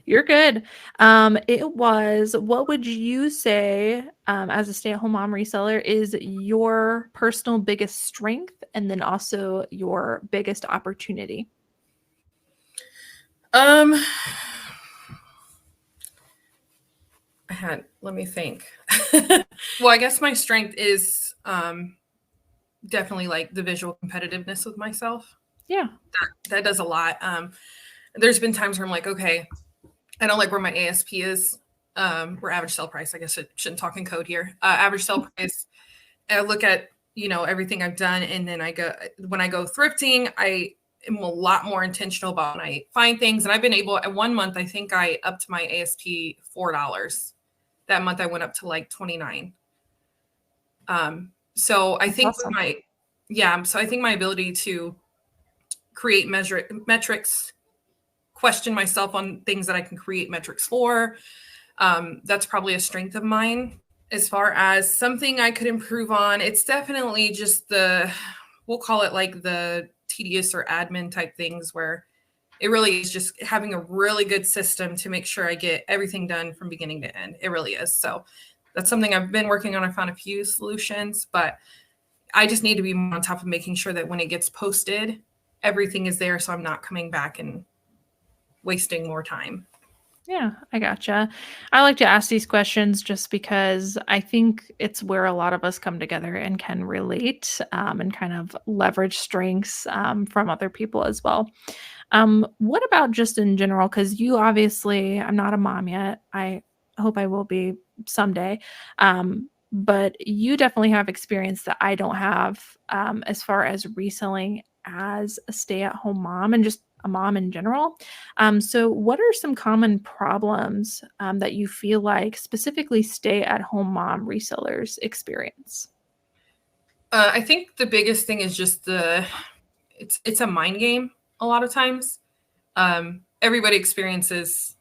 You're good. It was, what would you say as a stay-at-home mom reseller is your personal biggest strength and then also your biggest opportunity? Let me think. Well, I guess my strength is definitely like the visual competitiveness with myself. Yeah. That does a lot. There's been times where I'm like, okay, I don't like where my ASP is, or average sale price. I guess I shouldn't talk in code here. Average sale price. And I look at, you know, everything I've done. And then when I go thrifting, I am a lot more intentional about when I find things. And I've been able, at 1 month, I think I upped my ASP $4. That month I went up to like 29. So I think awesome. So I think my ability to create metrics, question myself on things that I can create metrics for, that's probably a strength of mine. As far as something I could improve on, it's definitely just we'll call it like the tedious or admin type things where it really is just having a really good system to make sure I get everything done from beginning to end. It really is. So that's something I've been working on. I found a few solutions, but I just need to be on top of making sure that when it gets posted, everything is there. So I'm not coming back and wasting more time. Yeah, I gotcha. I like to ask these questions just because I think it's where a lot of us come together and can relate and kind of leverage strengths from other people as well. What about just in general? Because you obviously, I'm not a mom yet. I hope I will be someday. But you definitely have experience that I don't have as far as reselling as a stay-at-home mom and just a mom in general. So what are some common problems that you feel like specifically stay-at-home mom resellers experience? I think the biggest thing is just it's a mind game a lot of times. Everybody experiences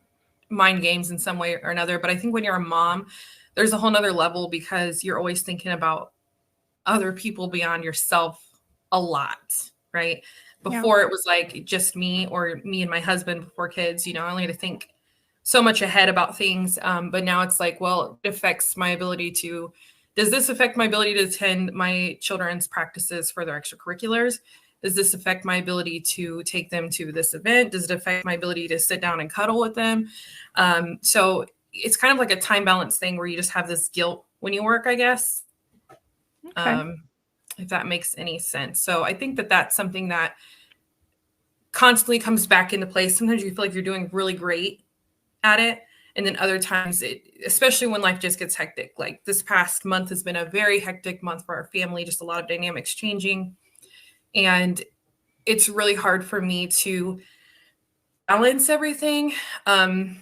mind games in some way or another, but I think when you're a mom, there's a whole nother level because you're always thinking about other people beyond yourself a lot, right? Before it was like just me or me and my husband before kids, you know, I only had to think so much ahead about things. But now it's like, well, it affects my ability to Does this affect my ability to attend my children's practices for their extracurriculars? Does this affect my ability to take them to this event? Does it affect my ability to sit down and cuddle with them? So it's kind of like a time balance thing where you just have this guilt when you work, I guess. Okay. If that makes any sense. So I think that that's something that constantly comes back into play. Sometimes you feel like you're doing really great at it. And then other times, especially when life just gets hectic, like this past month has been a very hectic month for our family, just a lot of dynamics changing. And it's really hard for me to balance everything and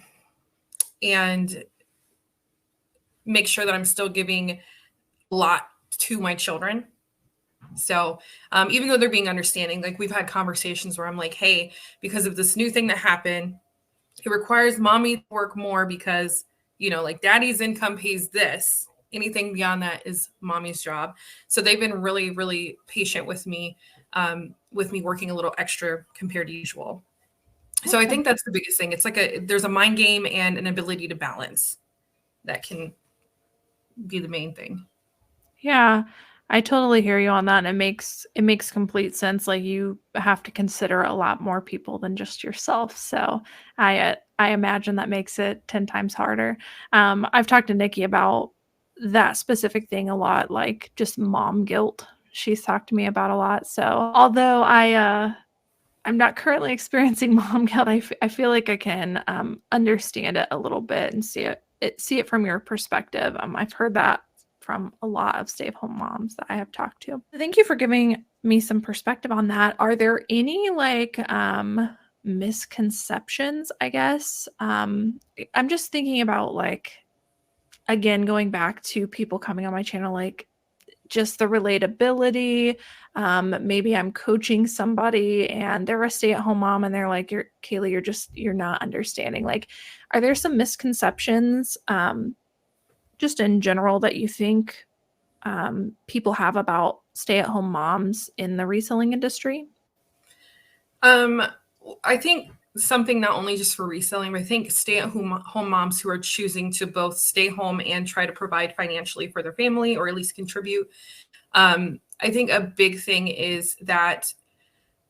make sure that I'm still giving a lot to my children. So even though they're being understanding, like we've had conversations where I'm like, hey, because of this new thing that happened, it requires mommy to work more because, like daddy's income pays this. Anything beyond that is mommy's job. So they've been really, really patient with me working a little extra compared to usual. So I think that's the biggest thing. It's like there's a mind game and an ability to balance that can be the main thing. Yeah, I totally hear you on that. And it makes complete sense. Like you have to consider a lot more people than just yourself. So I imagine that makes it 10 times harder. I've talked to Nikki about that specific thing a lot, like just mom guilt. She's talked to me about a lot. So although I'm not currently experiencing mom guilt, I feel like I can understand it a little bit and see it from your perspective. I've heard that from a lot of stay-at-home moms that I have talked to. Thank you for giving me some perspective on that. Are there any misconceptions, I guess? I'm just thinking about again, going back to people coming on my channel, like just the relatability. Maybe I'm coaching somebody and they're a stay-at-home mom and they're like, Kaylee, you're not understanding. Like, are there some misconceptions just in general that you think people have about stay-at-home moms in the reselling industry? I think something not only just for reselling, but I think stay-at-home moms who are choosing to both stay home and try to provide financially for their family or at least contribute. I think a big thing is that,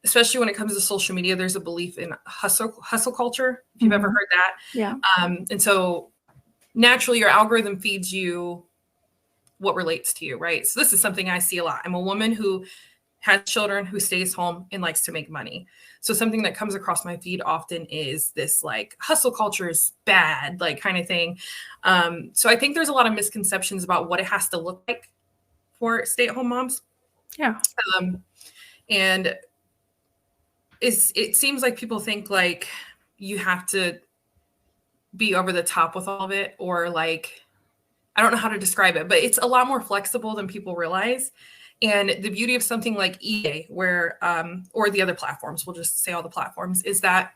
especially when it comes to social media, there's a belief in hustle culture, if you've ever heard that. Yeah. And so naturally your algorithm feeds you what relates to you, right? So this is something I see a lot. I'm a woman who has children, who stays home and likes to make money. So something that comes across my feed often is this like hustle culture is bad, like kind of thing. So I think there's a lot of misconceptions about what it has to look like for stay-at-home moms. Yeah. And it seems like people think like you have to be over the top with all of it, or like, I don't know how to describe it, but it's a lot more flexible than people realize. And the beauty of something like eBay, where, or the other platforms, we'll just say all the platforms, is that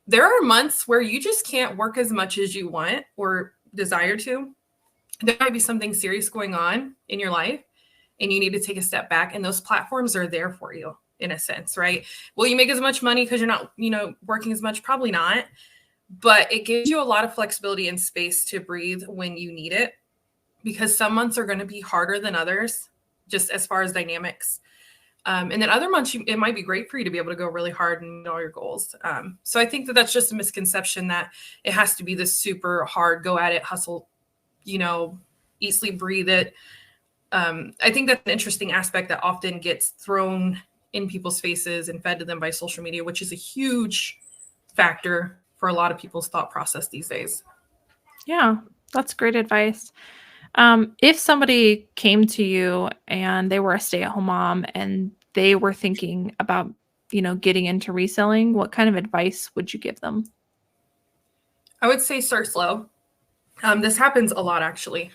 there are months where you just can't work as much as you want or desire to. There might be something serious going on in your life and you need to take a step back, and those platforms are there for you in a sense, right? Will you make as much money because you're not, working as much? Probably not, but it gives you a lot of flexibility and space to breathe when you need it, because some months are going to be harder than others, just as far as dynamics. And then other months, it might be great for you to be able to go really hard and meet all your goals. So I think that that's just a misconception that it has to be this super hard, go at it, hustle, eat, sleep, breathe it. I think that's an interesting aspect that often gets thrown in people's faces and fed to them by social media, which is a huge factor for a lot of people's thought process these days. Yeah, that's great advice. If somebody came to you and they were a stay-at-home mom and they were thinking about, getting into reselling, what kind of advice would you give them? I would say start slow. This happens a lot, actually.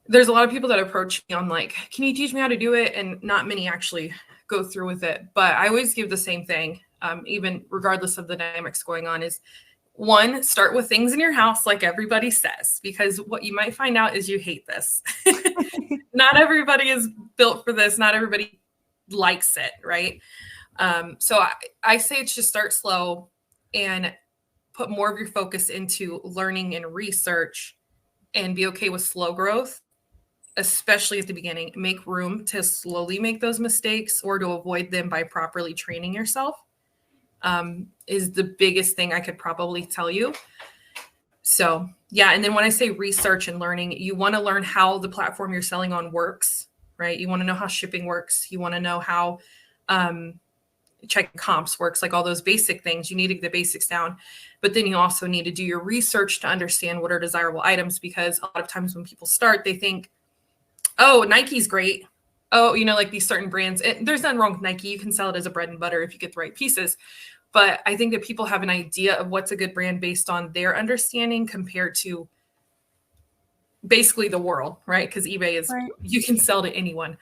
There's a lot of people that approach me on like, can you teach me how to do it? And not many actually go through with it. But I always give the same thing, even regardless of the dynamics going on, is one, start with things in your house like everybody says, because what you might find out is you hate this. Not everybody is built for this. Not everybody likes it, right? So I say it's just start slow and put more of your focus into learning and research and be okay with slow growth, especially at the beginning. Make room to slowly make those mistakes or to avoid them by properly training yourself, is the biggest thing I could probably tell you. So yeah. And then when I say research and learning, you want to learn how the platform you're selling on works, right? You want to know how shipping works. You want to know how check comps works, like all those basic things. You need to get the basics down. But then you also need to do your research to understand what are desirable items, because a lot of times when people start, they think, oh, Nike's great. Oh, like these certain brands. There's nothing wrong with Nike. You can sell it as a bread and butter if you get the right pieces. But I think that people have an idea of what's a good brand based on their understanding compared to basically the world, right? Because eBay is, right, you can sell to anyone.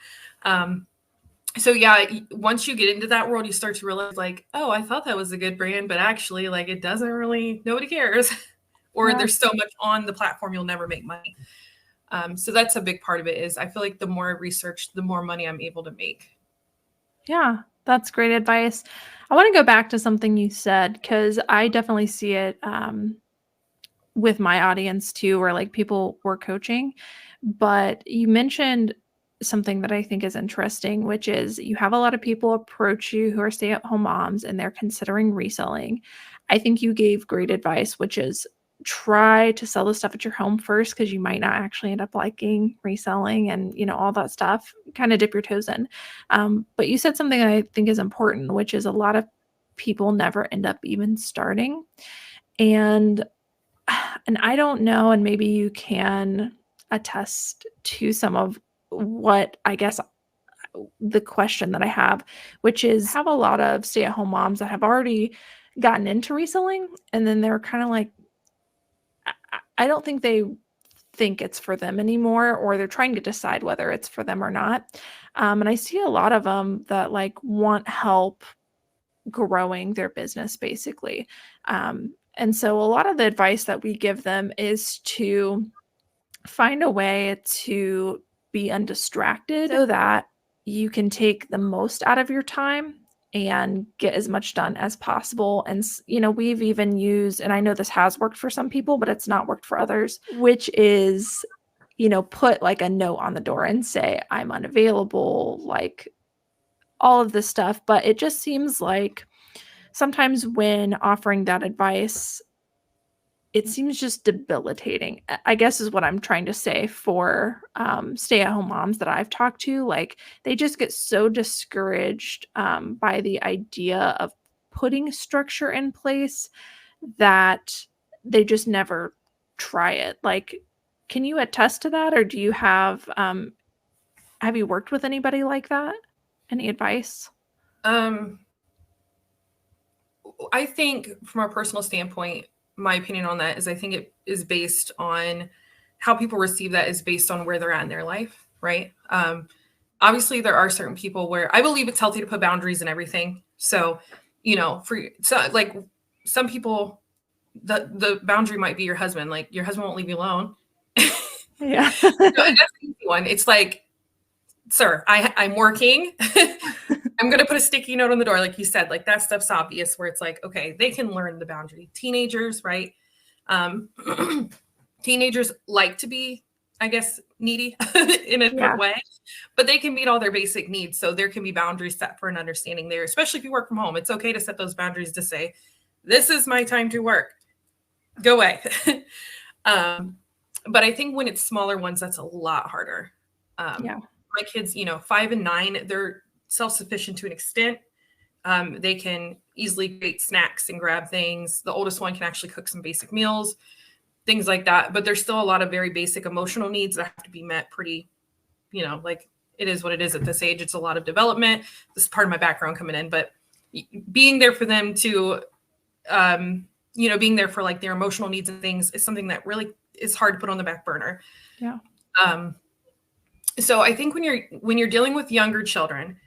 So yeah, once you get into that world, you start to realize like, oh, I thought that was a good brand, but actually like it doesn't really, nobody cares. Or there's so much on the platform, you'll never make money. So that's a big part of it, is I feel like the more I research, the more money I'm able to make. Yeah, that's great advice. I want to go back to something you said, because I definitely see it with my audience too, where like people were coaching. But you mentioned something that I think is interesting, which is you have a lot of people approach you who are stay-at-home moms and they're considering reselling. I think you gave great advice, which is try to sell the stuff at your home first, because you might not actually end up liking reselling and all that stuff. Kind of dip your toes in. But you said something that I think is important, which is a lot of people never end up even starting. And I don't know, and maybe you can attest to some of what I guess the question that I have, which is, have a lot of stay-at-home moms that have already gotten into reselling, and then they're kind of like, I don't think they think it's for them anymore, or they're trying to decide whether it's for them or not. And I see a lot of them that like want help growing their business, basically. And so a lot of the advice that we give them is to find a way to be undistracted so that you can take the most out of your time and get as much done as possible. And, we've even used, and I know this has worked for some people, but it's not worked for others, which is, put like a note on the door and say, I'm unavailable, like all of this stuff. But it just seems like sometimes when offering that advice, it seems just debilitating, I guess is what I'm trying to say, for stay-at-home moms that I've talked to. Like, they just get so discouraged by the idea of putting structure in place that they just never try it. Like, can you attest to that? Or do you have you worked with anybody like that? Any advice? I think from a personal standpoint, my opinion on that is I think it is based on how people receive that, is based on where they're at in their life, right? Obviously, there are certain people where I believe it's healthy to put boundaries in everything. So, like some people, the boundary might be your husband. Like, your husband won't leave you alone. Yeah. And that's an easy one. It's like, sir, I'm working. I'm going to put a sticky note on the door. Like you said, like that stuff's obvious, where it's like, okay, they can learn the boundary. Teenagers, right? Teenagers like to be, I guess, needy in a different way, but they can meet all their basic needs. So there can be boundaries set for an understanding there, especially if you work from home. It's okay to set those boundaries to say, this is my time to work. Go away. But I think when it's smaller ones, that's a lot harder. My kids, 5 and 9, they're self-sufficient to an extent. They can easily create snacks and grab things. The oldest one can actually cook some basic meals, things like that. But there's still a lot of very basic emotional needs that have to be met pretty, like it is what it is at this age. It's a lot of development. This is part of my background coming in, but being there for them to, being there for like their emotional needs and things is something that really is hard to put on the back burner. Yeah. So I think when you're dealing with younger children,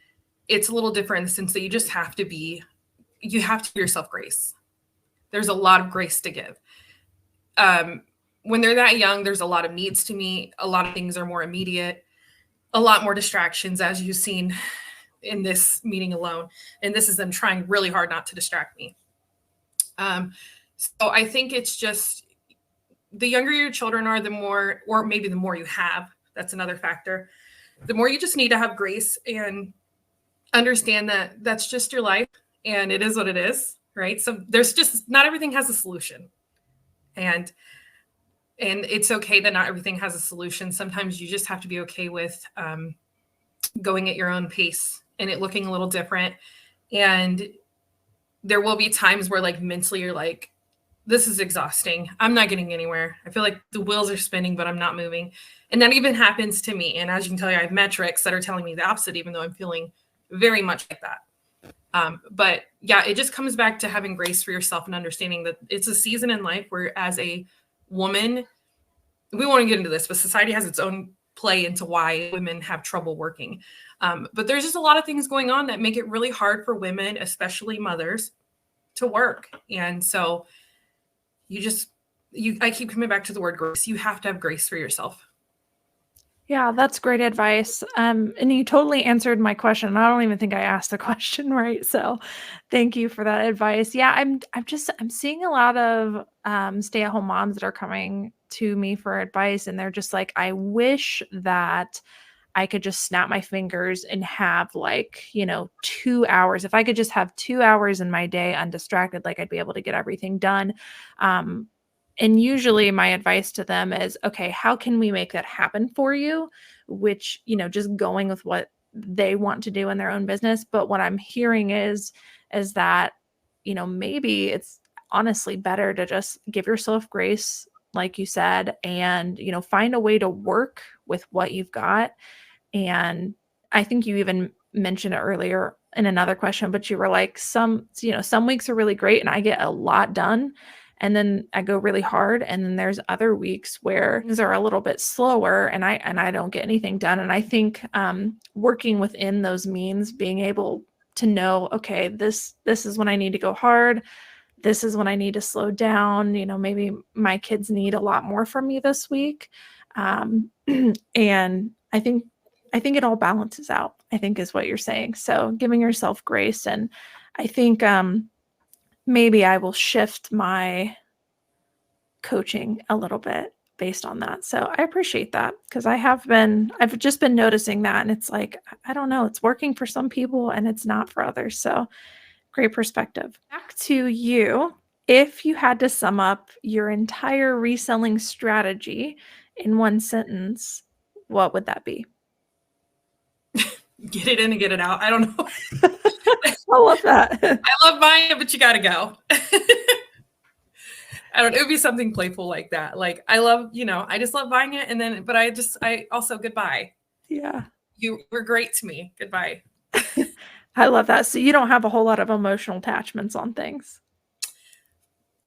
it's a little different in the sense that you have to give yourself grace. There's a lot of grace to give. When they're that young, there's a lot of needs to meet. A lot of things are more immediate, a lot more distractions, as you've seen in this meeting alone. And this is them trying really hard not to distract me. So I think it's just the younger your children are, the more, or maybe the more you have, that's another factor, the more you just need to have grace and understand that that's just your life and it is what it is, right? So there's just, not everything has a solution. And it's okay that not everything has a solution. Sometimes you just have to be okay with going at your own pace and it looking a little different. And there will be times where like mentally you're like, this is exhausting. I'm not getting anywhere. I feel like the wheels are spinning, but I'm not moving. And that even happens to me. And as you can tell, I have metrics that are telling me the opposite, even though I'm feeling very much like that. But yeah, it just comes back to having grace for yourself and understanding that it's a season in life where, as a woman, we won't get into this, but society has its own play into why women have trouble working. But there's just a lot of things going on that make it really hard for women, especially mothers, to work. And so I keep coming back to the word grace. You have to have grace for yourself. Yeah, that's great advice. And you totally answered my question. I don't even think I asked the question right. So thank you for that advice. Yeah, I'm seeing a lot of stay-at-home moms that are coming to me for advice, and they're just like, I wish that I could just snap my fingers and have 2 hours. If I could just have 2 hours in my day undistracted, like I'd be able to get everything done. And usually my advice to them is, okay, how can we make that happen for you? Which, just going with what they want to do in their own business. But what I'm hearing is that, maybe it's honestly better to just give yourself grace, like you said, and, find a way to work with what you've got. And I think you even mentioned it earlier in another question, but you were like, some weeks are really great and I get a lot done. And then I go really hard. And then there's other weeks where things are a little bit slower and I don't get anything done. And I think working within those means, being able to know, okay, this is when I need to go hard. This is when I need to slow down. Maybe my kids need a lot more from me this week. And I think it all balances out, I think is what you're saying. So giving yourself grace. And I think maybe I will shift my coaching a little bit based on that. So I appreciate that, because I've just been noticing that. And it's like, I don't know, it's working for some people and it's not for others. So great perspective. Back to you. If you had to sum up your entire reselling strategy in one sentence, what would that be? Get it in and get it out. I don't know. I love that. I love buying it, but you got to go. I don't know. It would be something playful like that. Like, I love, I just love buying it. And then, but I also, goodbye. Yeah. You were great to me. Goodbye. I love that. So you don't have a whole lot of emotional attachments on things.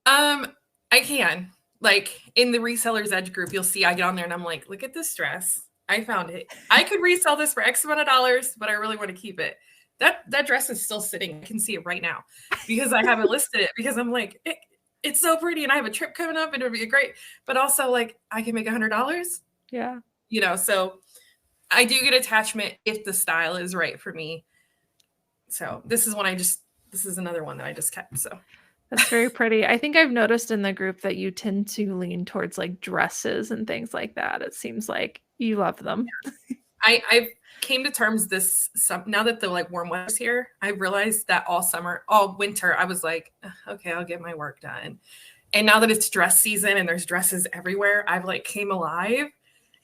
I can. Like, in the Resellers Edge group, you'll see I get on there and I'm like, look at this dress. I found it. I could resell this for X amount of dollars, but I really want to keep it. That dress is still sitting. I can see it right now because I haven't listed it, because I'm like, it's so pretty and I have a trip coming up and it would be great. But also, like, I can make $100. Yeah. So I do get attachment if the style is right for me. So this is another one that I just kept. So that's very pretty. I think I've noticed in the group that you tend to lean towards like dresses and things like that. It seems like you love them. I've came to terms now that the warm weather's here, I realized that all winter, I was like, okay, I'll get my work done. And now that it's dress season and there's dresses everywhere, I've came alive,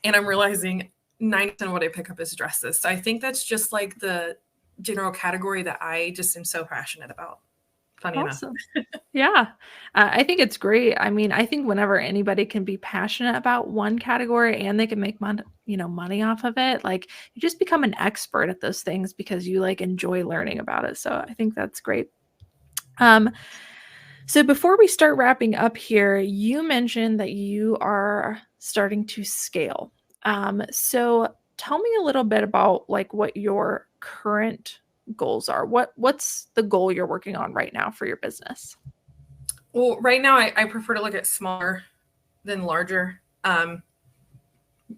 and I'm realizing 90% of what I pick up is dresses. So I think that's just the general category that I just am so passionate about. Funny awesome. enough. Yeah. I think it's great. I mean, I think whenever anybody can be passionate about one category and they can make money off of it, you just become an expert at those things because you enjoy learning about it. So I think that's great. So before we start wrapping up here, you mentioned that you are starting to scale. So tell me a little bit about what your current goals are. What's the goal you're working on right now for your business? Well, right now I prefer to look at smaller than larger,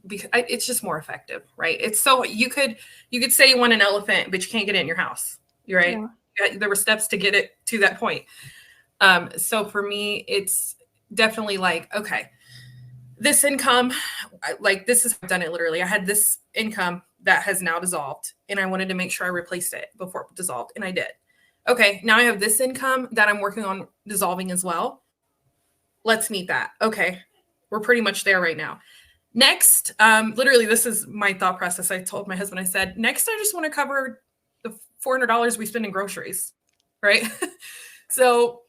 because it's just more effective, right? It's so you could say you want an elephant, but you can't get it in your house. You're right. Yeah. There were steps to get it to that point. So for me, it's definitely okay, this income, like this is, I've done it literally. I had this income that has now dissolved and I wanted to make sure I replaced it before it dissolved, and I did. Okay, now I have this income that I'm working on dissolving as well. Let's meet that. Okay, we're pretty much there right now. Next, literally, this is my thought process. I told my husband, I said, next, I just want to cover the $400 we spend in groceries, right? So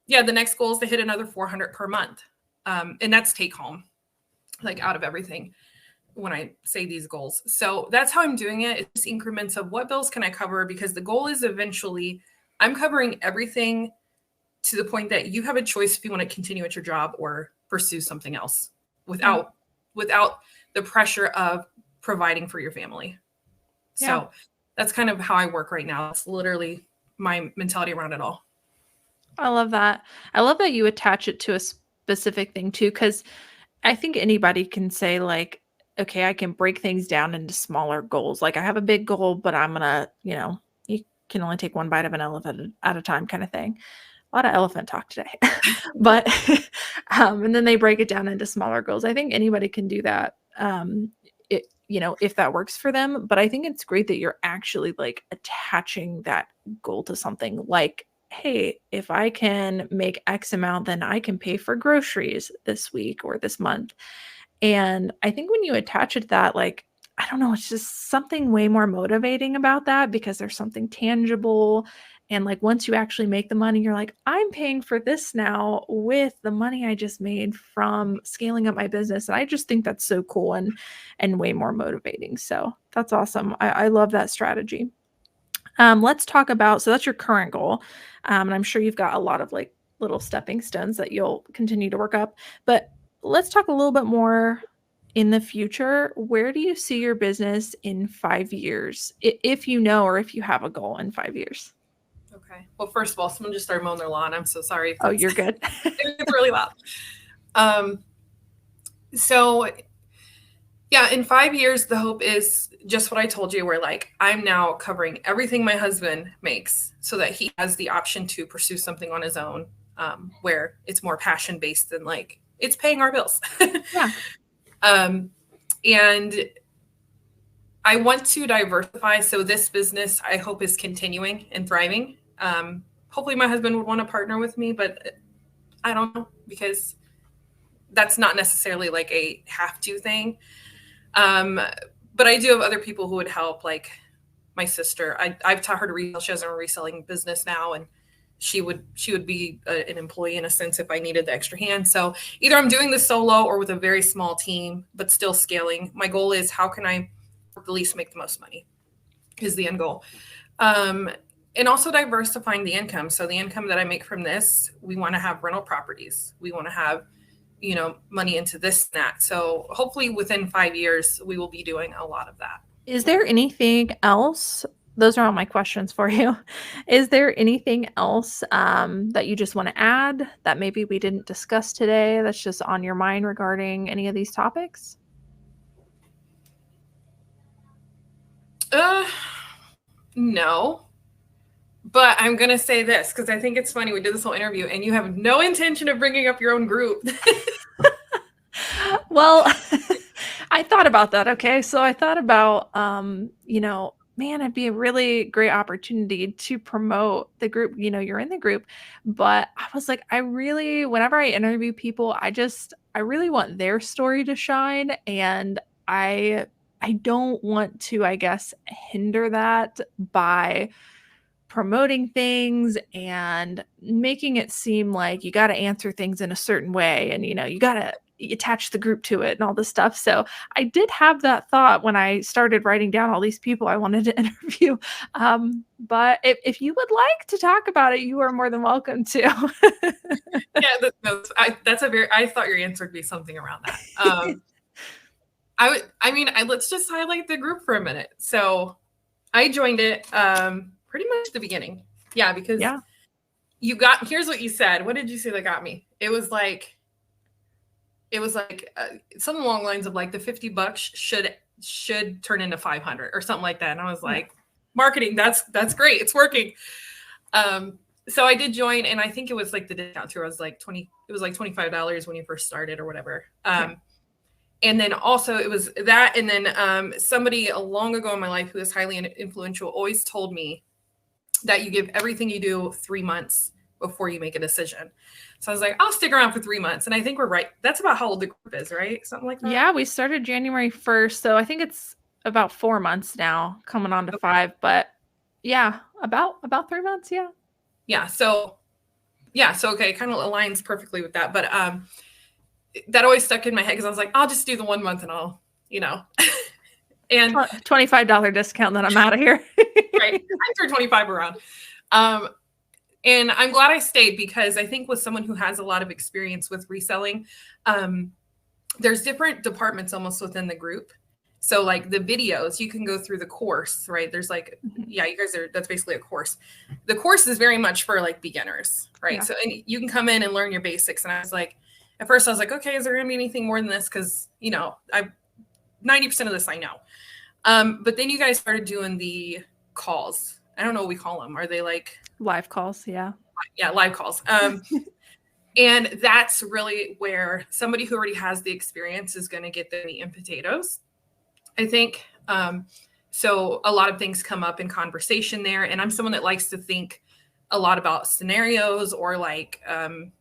yeah, the next goal is to hit another 400 per month. And that's take home, like out of everything when I say these goals. So that's how I'm doing it. It's increments of what bills can I cover? Because the goal is eventually I'm covering everything to the point that you have a choice if you want to continue at your job or pursue something else without the pressure of providing for your family. Yeah. So that's kind of how I work right now. It's literally my mentality around it all. I love that. I love that you attach it to a specific thing too, because I think anybody can say like, okay, I can break things down into smaller goals. Like I have a big goal, but I'm gonna, you can only take one bite of an elephant at a time kind of thing. A lot of elephant talk today. But and then they break it down into smaller goals. I think anybody can do that. If that works for them. But I think it's great that you're actually like attaching that goal to something like, hey, if I can make X amount, then I can pay for groceries this week or this month. And I think when you attach it to that, like, I don't know, it's just something way more motivating about that because there's something tangible. And like once you actually make the money, you're like, I'm paying for this now with the money I just made from scaling up my business. And I just think that's so cool and way more motivating. So that's awesome. I love that strategy. Let's talk about, so that's your current goal. And I'm sure you've got a lot of like little stepping stones that you'll continue to work up, but let's talk a little bit more in the future. Where do you see your business in 5 years? If you know, or if you have a goal in 5 years? Okay. Well, first of all, someone just started mowing their lawn. I'm so sorry. If Oh, you're good. it's really loud. So yeah, in 5 years, the hope is just what I told you, where like I'm now covering everything my husband makes so that he has the option to pursue something on his own, where it's more passion based than like it's paying our bills. Yeah. And I want to diversify. So this business, I hope, is continuing and thriving. Hopefully my husband would want to partner with me, but I don't know, because that's not necessarily like a have to thing. But I do have other people who would help, like my sister. I've taught her to resell. She has her own reselling business now, and she would be an employee in a sense if I needed the extra hand. So either I'm doing this solo or with a very small team, but still scaling. My goal is how can I at least make the most money is the end goal. And also diversifying the income. So the income that I make from this, we want to have rental properties. We want to have, money into this and that. So hopefully within 5 years, we will be doing a lot of that. Is there anything else? Those are all my questions for you. Is there anything else that you just want to add that maybe we didn't discuss today that's just on your mind regarding any of these topics? No. But I'm going to say this because I think it's funny. We did this whole interview and you have no intention of bringing up your own group. Well, I thought about that. Okay. So I thought about, man, it'd be a really great opportunity to promote the group. You're in the group, but I was like, whenever I interview people, I really want their story to shine. And I don't want to, I guess, hinder that by promoting things and making it seem like you got to answer things in a certain way and you got to attach the group to it and all this stuff. So I did have that thought when I started writing down all these people I wanted to interview. But if you would like to talk about it, you are more than welcome to. Yeah, I thought your answer would be something around that. Let's just highlight the group for a minute. So I joined it pretty much the beginning. Yeah, because here's what you said. What did you say that got me? It was like something along the lines of like the $50 should turn into 500 or something like that. And I was like, marketing, that's great. It's working. So I did join, and I think it was like the discount tour was like $25 when you first started or whatever. And then also it was that. And then somebody long ago in my life who is highly influential always told me that you give everything you do 3 months before you make a decision. So I was like, I'll stick around for 3 months. And I think we're right. That's about how old the group is, right? Something like that. Yeah, we started January 1st. So I think it's about 4 months now, coming on to 5. But yeah, about 3 months. Yeah. Yeah. So okay, it kind of aligns perfectly with that. But that always stuck in my head because I was like, I'll just do the 1 month and I'll, and $25 discount, then I'm out of here. right. I threw 25 around. And I'm glad I stayed because I think with someone who has a lot of experience with reselling, there's different departments almost within the group. So like the videos, you can go through the course, right? There's like, yeah, you guys that's basically a course. The course is very much for like beginners, right? Yeah. So and you can come in and learn your basics. And I was like, at first I was like, okay, is there going to be anything more than this? Because, 90% of this I know. But then you guys started doing the calls. I don't know what we call them. Are they like live calls? Yeah. Yeah, live calls. And that's really where somebody who already has the experience is going to get the meat and potatoes, I think. So a lot of things come up in conversation there. And I'm someone that likes to think a lot about scenarios or like,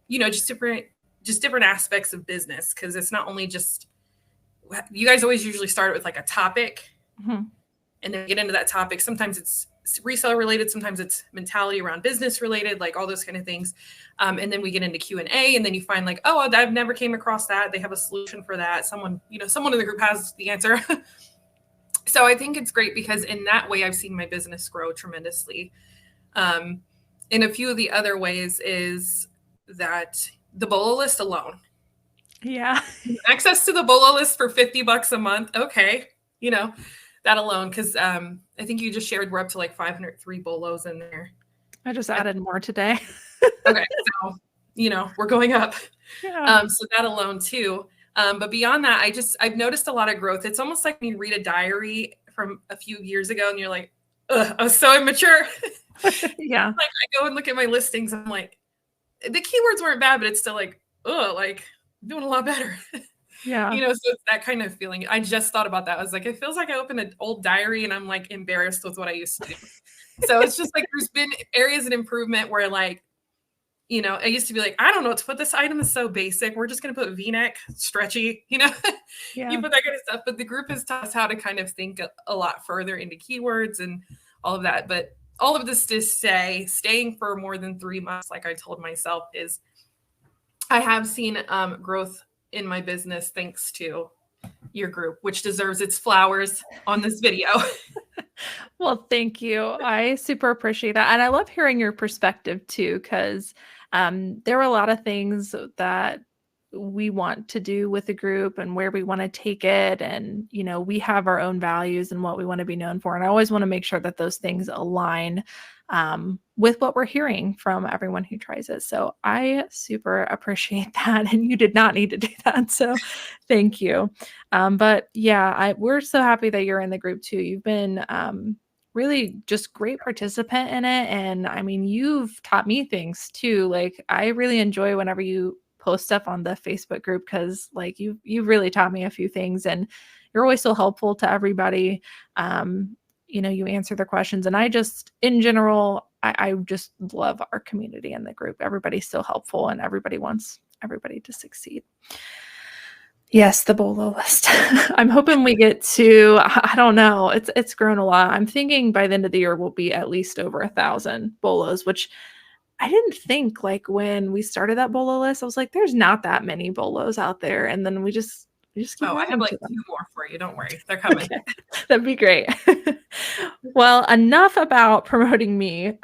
just different aspects of business. Cause it's not only just, you guys always usually start with like a topic and then get into that topic. Sometimes it's reseller related. Sometimes it's mentality around business related, like all those kind of things. And then we get into Q&A and then you find like, oh, I've never came across that. They have a solution for that. Someone in the group has the answer. So I think it's great because in that way, I've seen my business grow tremendously. In a few of the other ways is that the BOLO list alone. Yeah. Access to the BOLO list for $50 a month. Okay. That alone. Cause I think you just shared we're up to like 503 BOLOs in there. I just added more today. Okay. So, we're going up. Yeah. So that alone too. But beyond that, I've noticed a lot of growth. It's almost like when you read a diary from a few years ago and you're like, ugh, I was so immature. Yeah. Like I go and look at my listings. I'm like, the keywords weren't bad, but it's still like, oh, like I'm doing a lot better. Yeah. So it's that kind of feeling. I just thought about that. I was like, it feels like I opened an old diary and I'm like embarrassed with what I used to do. So it's just like, there's been areas of improvement where like, I used to be like, I don't know what to put. This item is so basic. We're just going to put V-neck, stretchy, Yeah. You put that kind of stuff. But the group has taught us how to kind of think a lot further into keywords and all of that. But all of this to say, staying for more than 3 months, like I told myself, is I have seen growth in my business thanks to your group, which deserves its flowers on this video. Well, thank you. I super appreciate that. And I love hearing your perspective too, because there were a lot of things that we want to do with the group and where we want to take it. And, we have our own values and what we want to be known for. And I always want to make sure that those things align with what we're hearing from everyone who tries it. So I super appreciate that. And you did not need to do that. So thank you. But yeah, we're so happy that you're in the group too. You've been really just great participant in it. And I mean, you've taught me things too. Like I really enjoy whenever you post stuff on the Facebook group because like you really taught me a few things and you're always so helpful to everybody. You answer their questions and I just, in general, I just love our community and the group. Everybody's so helpful and everybody wants everybody to succeed. Yes, the BOLO list. I'm hoping we get to, I don't know, it's grown a lot. I'm thinking by the end of the year, we'll be at least over 1,000 BOLOs, which I didn't think like when we started that BOLO list, I was like, there's not that many BOLOs out there. And then we just keep I have like 2 more for you. Don't worry. They're coming. Okay. That'd be great. Well, enough about promoting me.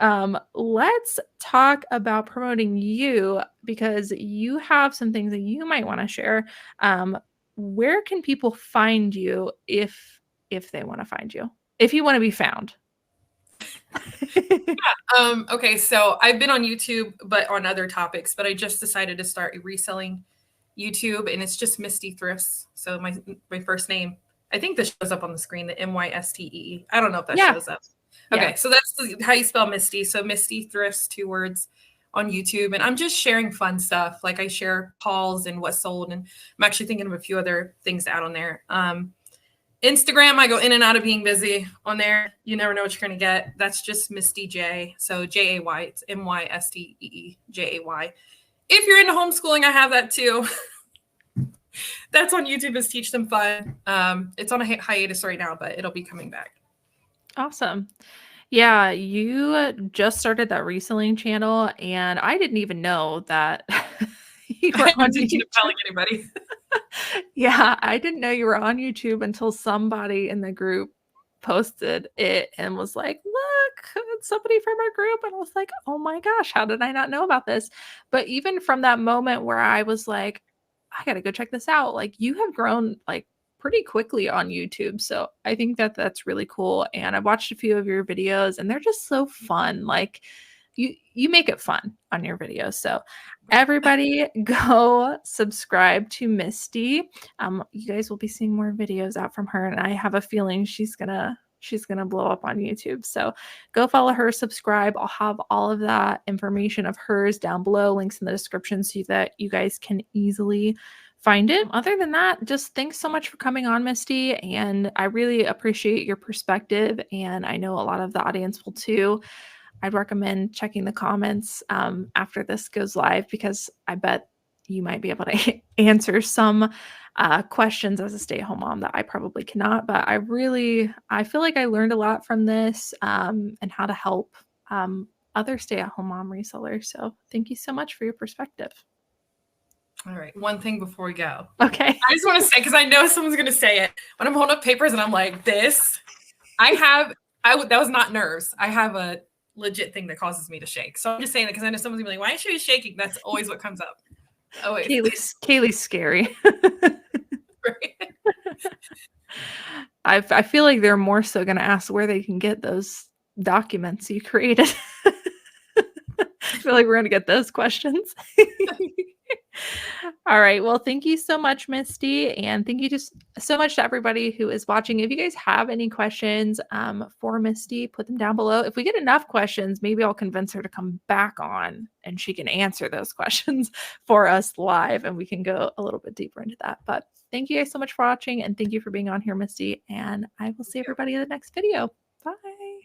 Let's talk about promoting you because you have some things that you might want to share. Where can people find you if they want to find you? If you want to be found. Yeah. Okay. So I've been on YouTube, but on other topics, but I just decided to start reselling YouTube and it's just Mystee Thrifts. So my first name, I think this shows up on the screen, the Mystee. I don't know if that shows up. Okay. Yeah. So that's how you spell Mystee. So Mystee Thrifts, 2 words. on YouTube, and I'm just sharing fun stuff. Like I share hauls and what's sold, and I'm actually thinking of a few other things to add on there. Instagram, I go in and out of being busy on there. You never know what you're going to get. That's just Mystee J. So Jay. It's Mysteejay. If you're into homeschooling, I have that too. That's on YouTube as Teach Them Fun. It's on a hiatus right now, but it'll be coming back. Awesome. Yeah, you just started that reselling channel, and I didn't even know that you were on YouTube. Telling anybody. Yeah, I didn't know you were on YouTube until somebody in the group posted it and was like, look, it's somebody from our group. And I was like, oh my gosh, how did I not know about this? But even from that moment where I was like, I got to go check this out, like you have grown like pretty quickly on YouTube. So I think that that's really cool. And I've watched a few of your videos and they're just so fun. Like you make it fun on your videos. So everybody go subscribe to Mystee. You guys will be seeing more videos out from her, and I have a feeling she's gonna blow up on YouTube. So go follow her, subscribe. I'll have all of that information of hers down below, links in the description so that you guys can easily find it. Other than that, just thanks so much for coming on, Mystee, and I really appreciate your perspective, and I know a lot of the audience will too. I'd recommend checking the comments after this goes live, because I bet you might be able to answer some questions as a stay-at-home mom that I probably cannot. But I feel like I learned a lot from this and how to help other stay-at-home mom resellers. So thank you so much for your perspective. All right. One thing before we go. Okay. I just want to say, because I know someone's going to say it, when I'm holding up papers and I'm like, that was not nerves. I have a legit thing that causes me to shake. So I'm just saying that because I know someone's gonna be like, why is she shaking? That's always what comes up. Always. Kaylee's scary. Right. I feel like they're more so going to ask where they can get those documents you created. I feel like we're going to get those questions. All right. Well, thank you so much, Mystee. And thank you just so much to everybody who is watching. If you guys have any questions for Mystee, put them down below. If we get enough questions, maybe I'll convince her to come back on and she can answer those questions for us live and we can go a little bit deeper into that. But thank you guys so much for watching, and thank you for being on here, Mystee. And I will see everybody in the next video. Bye.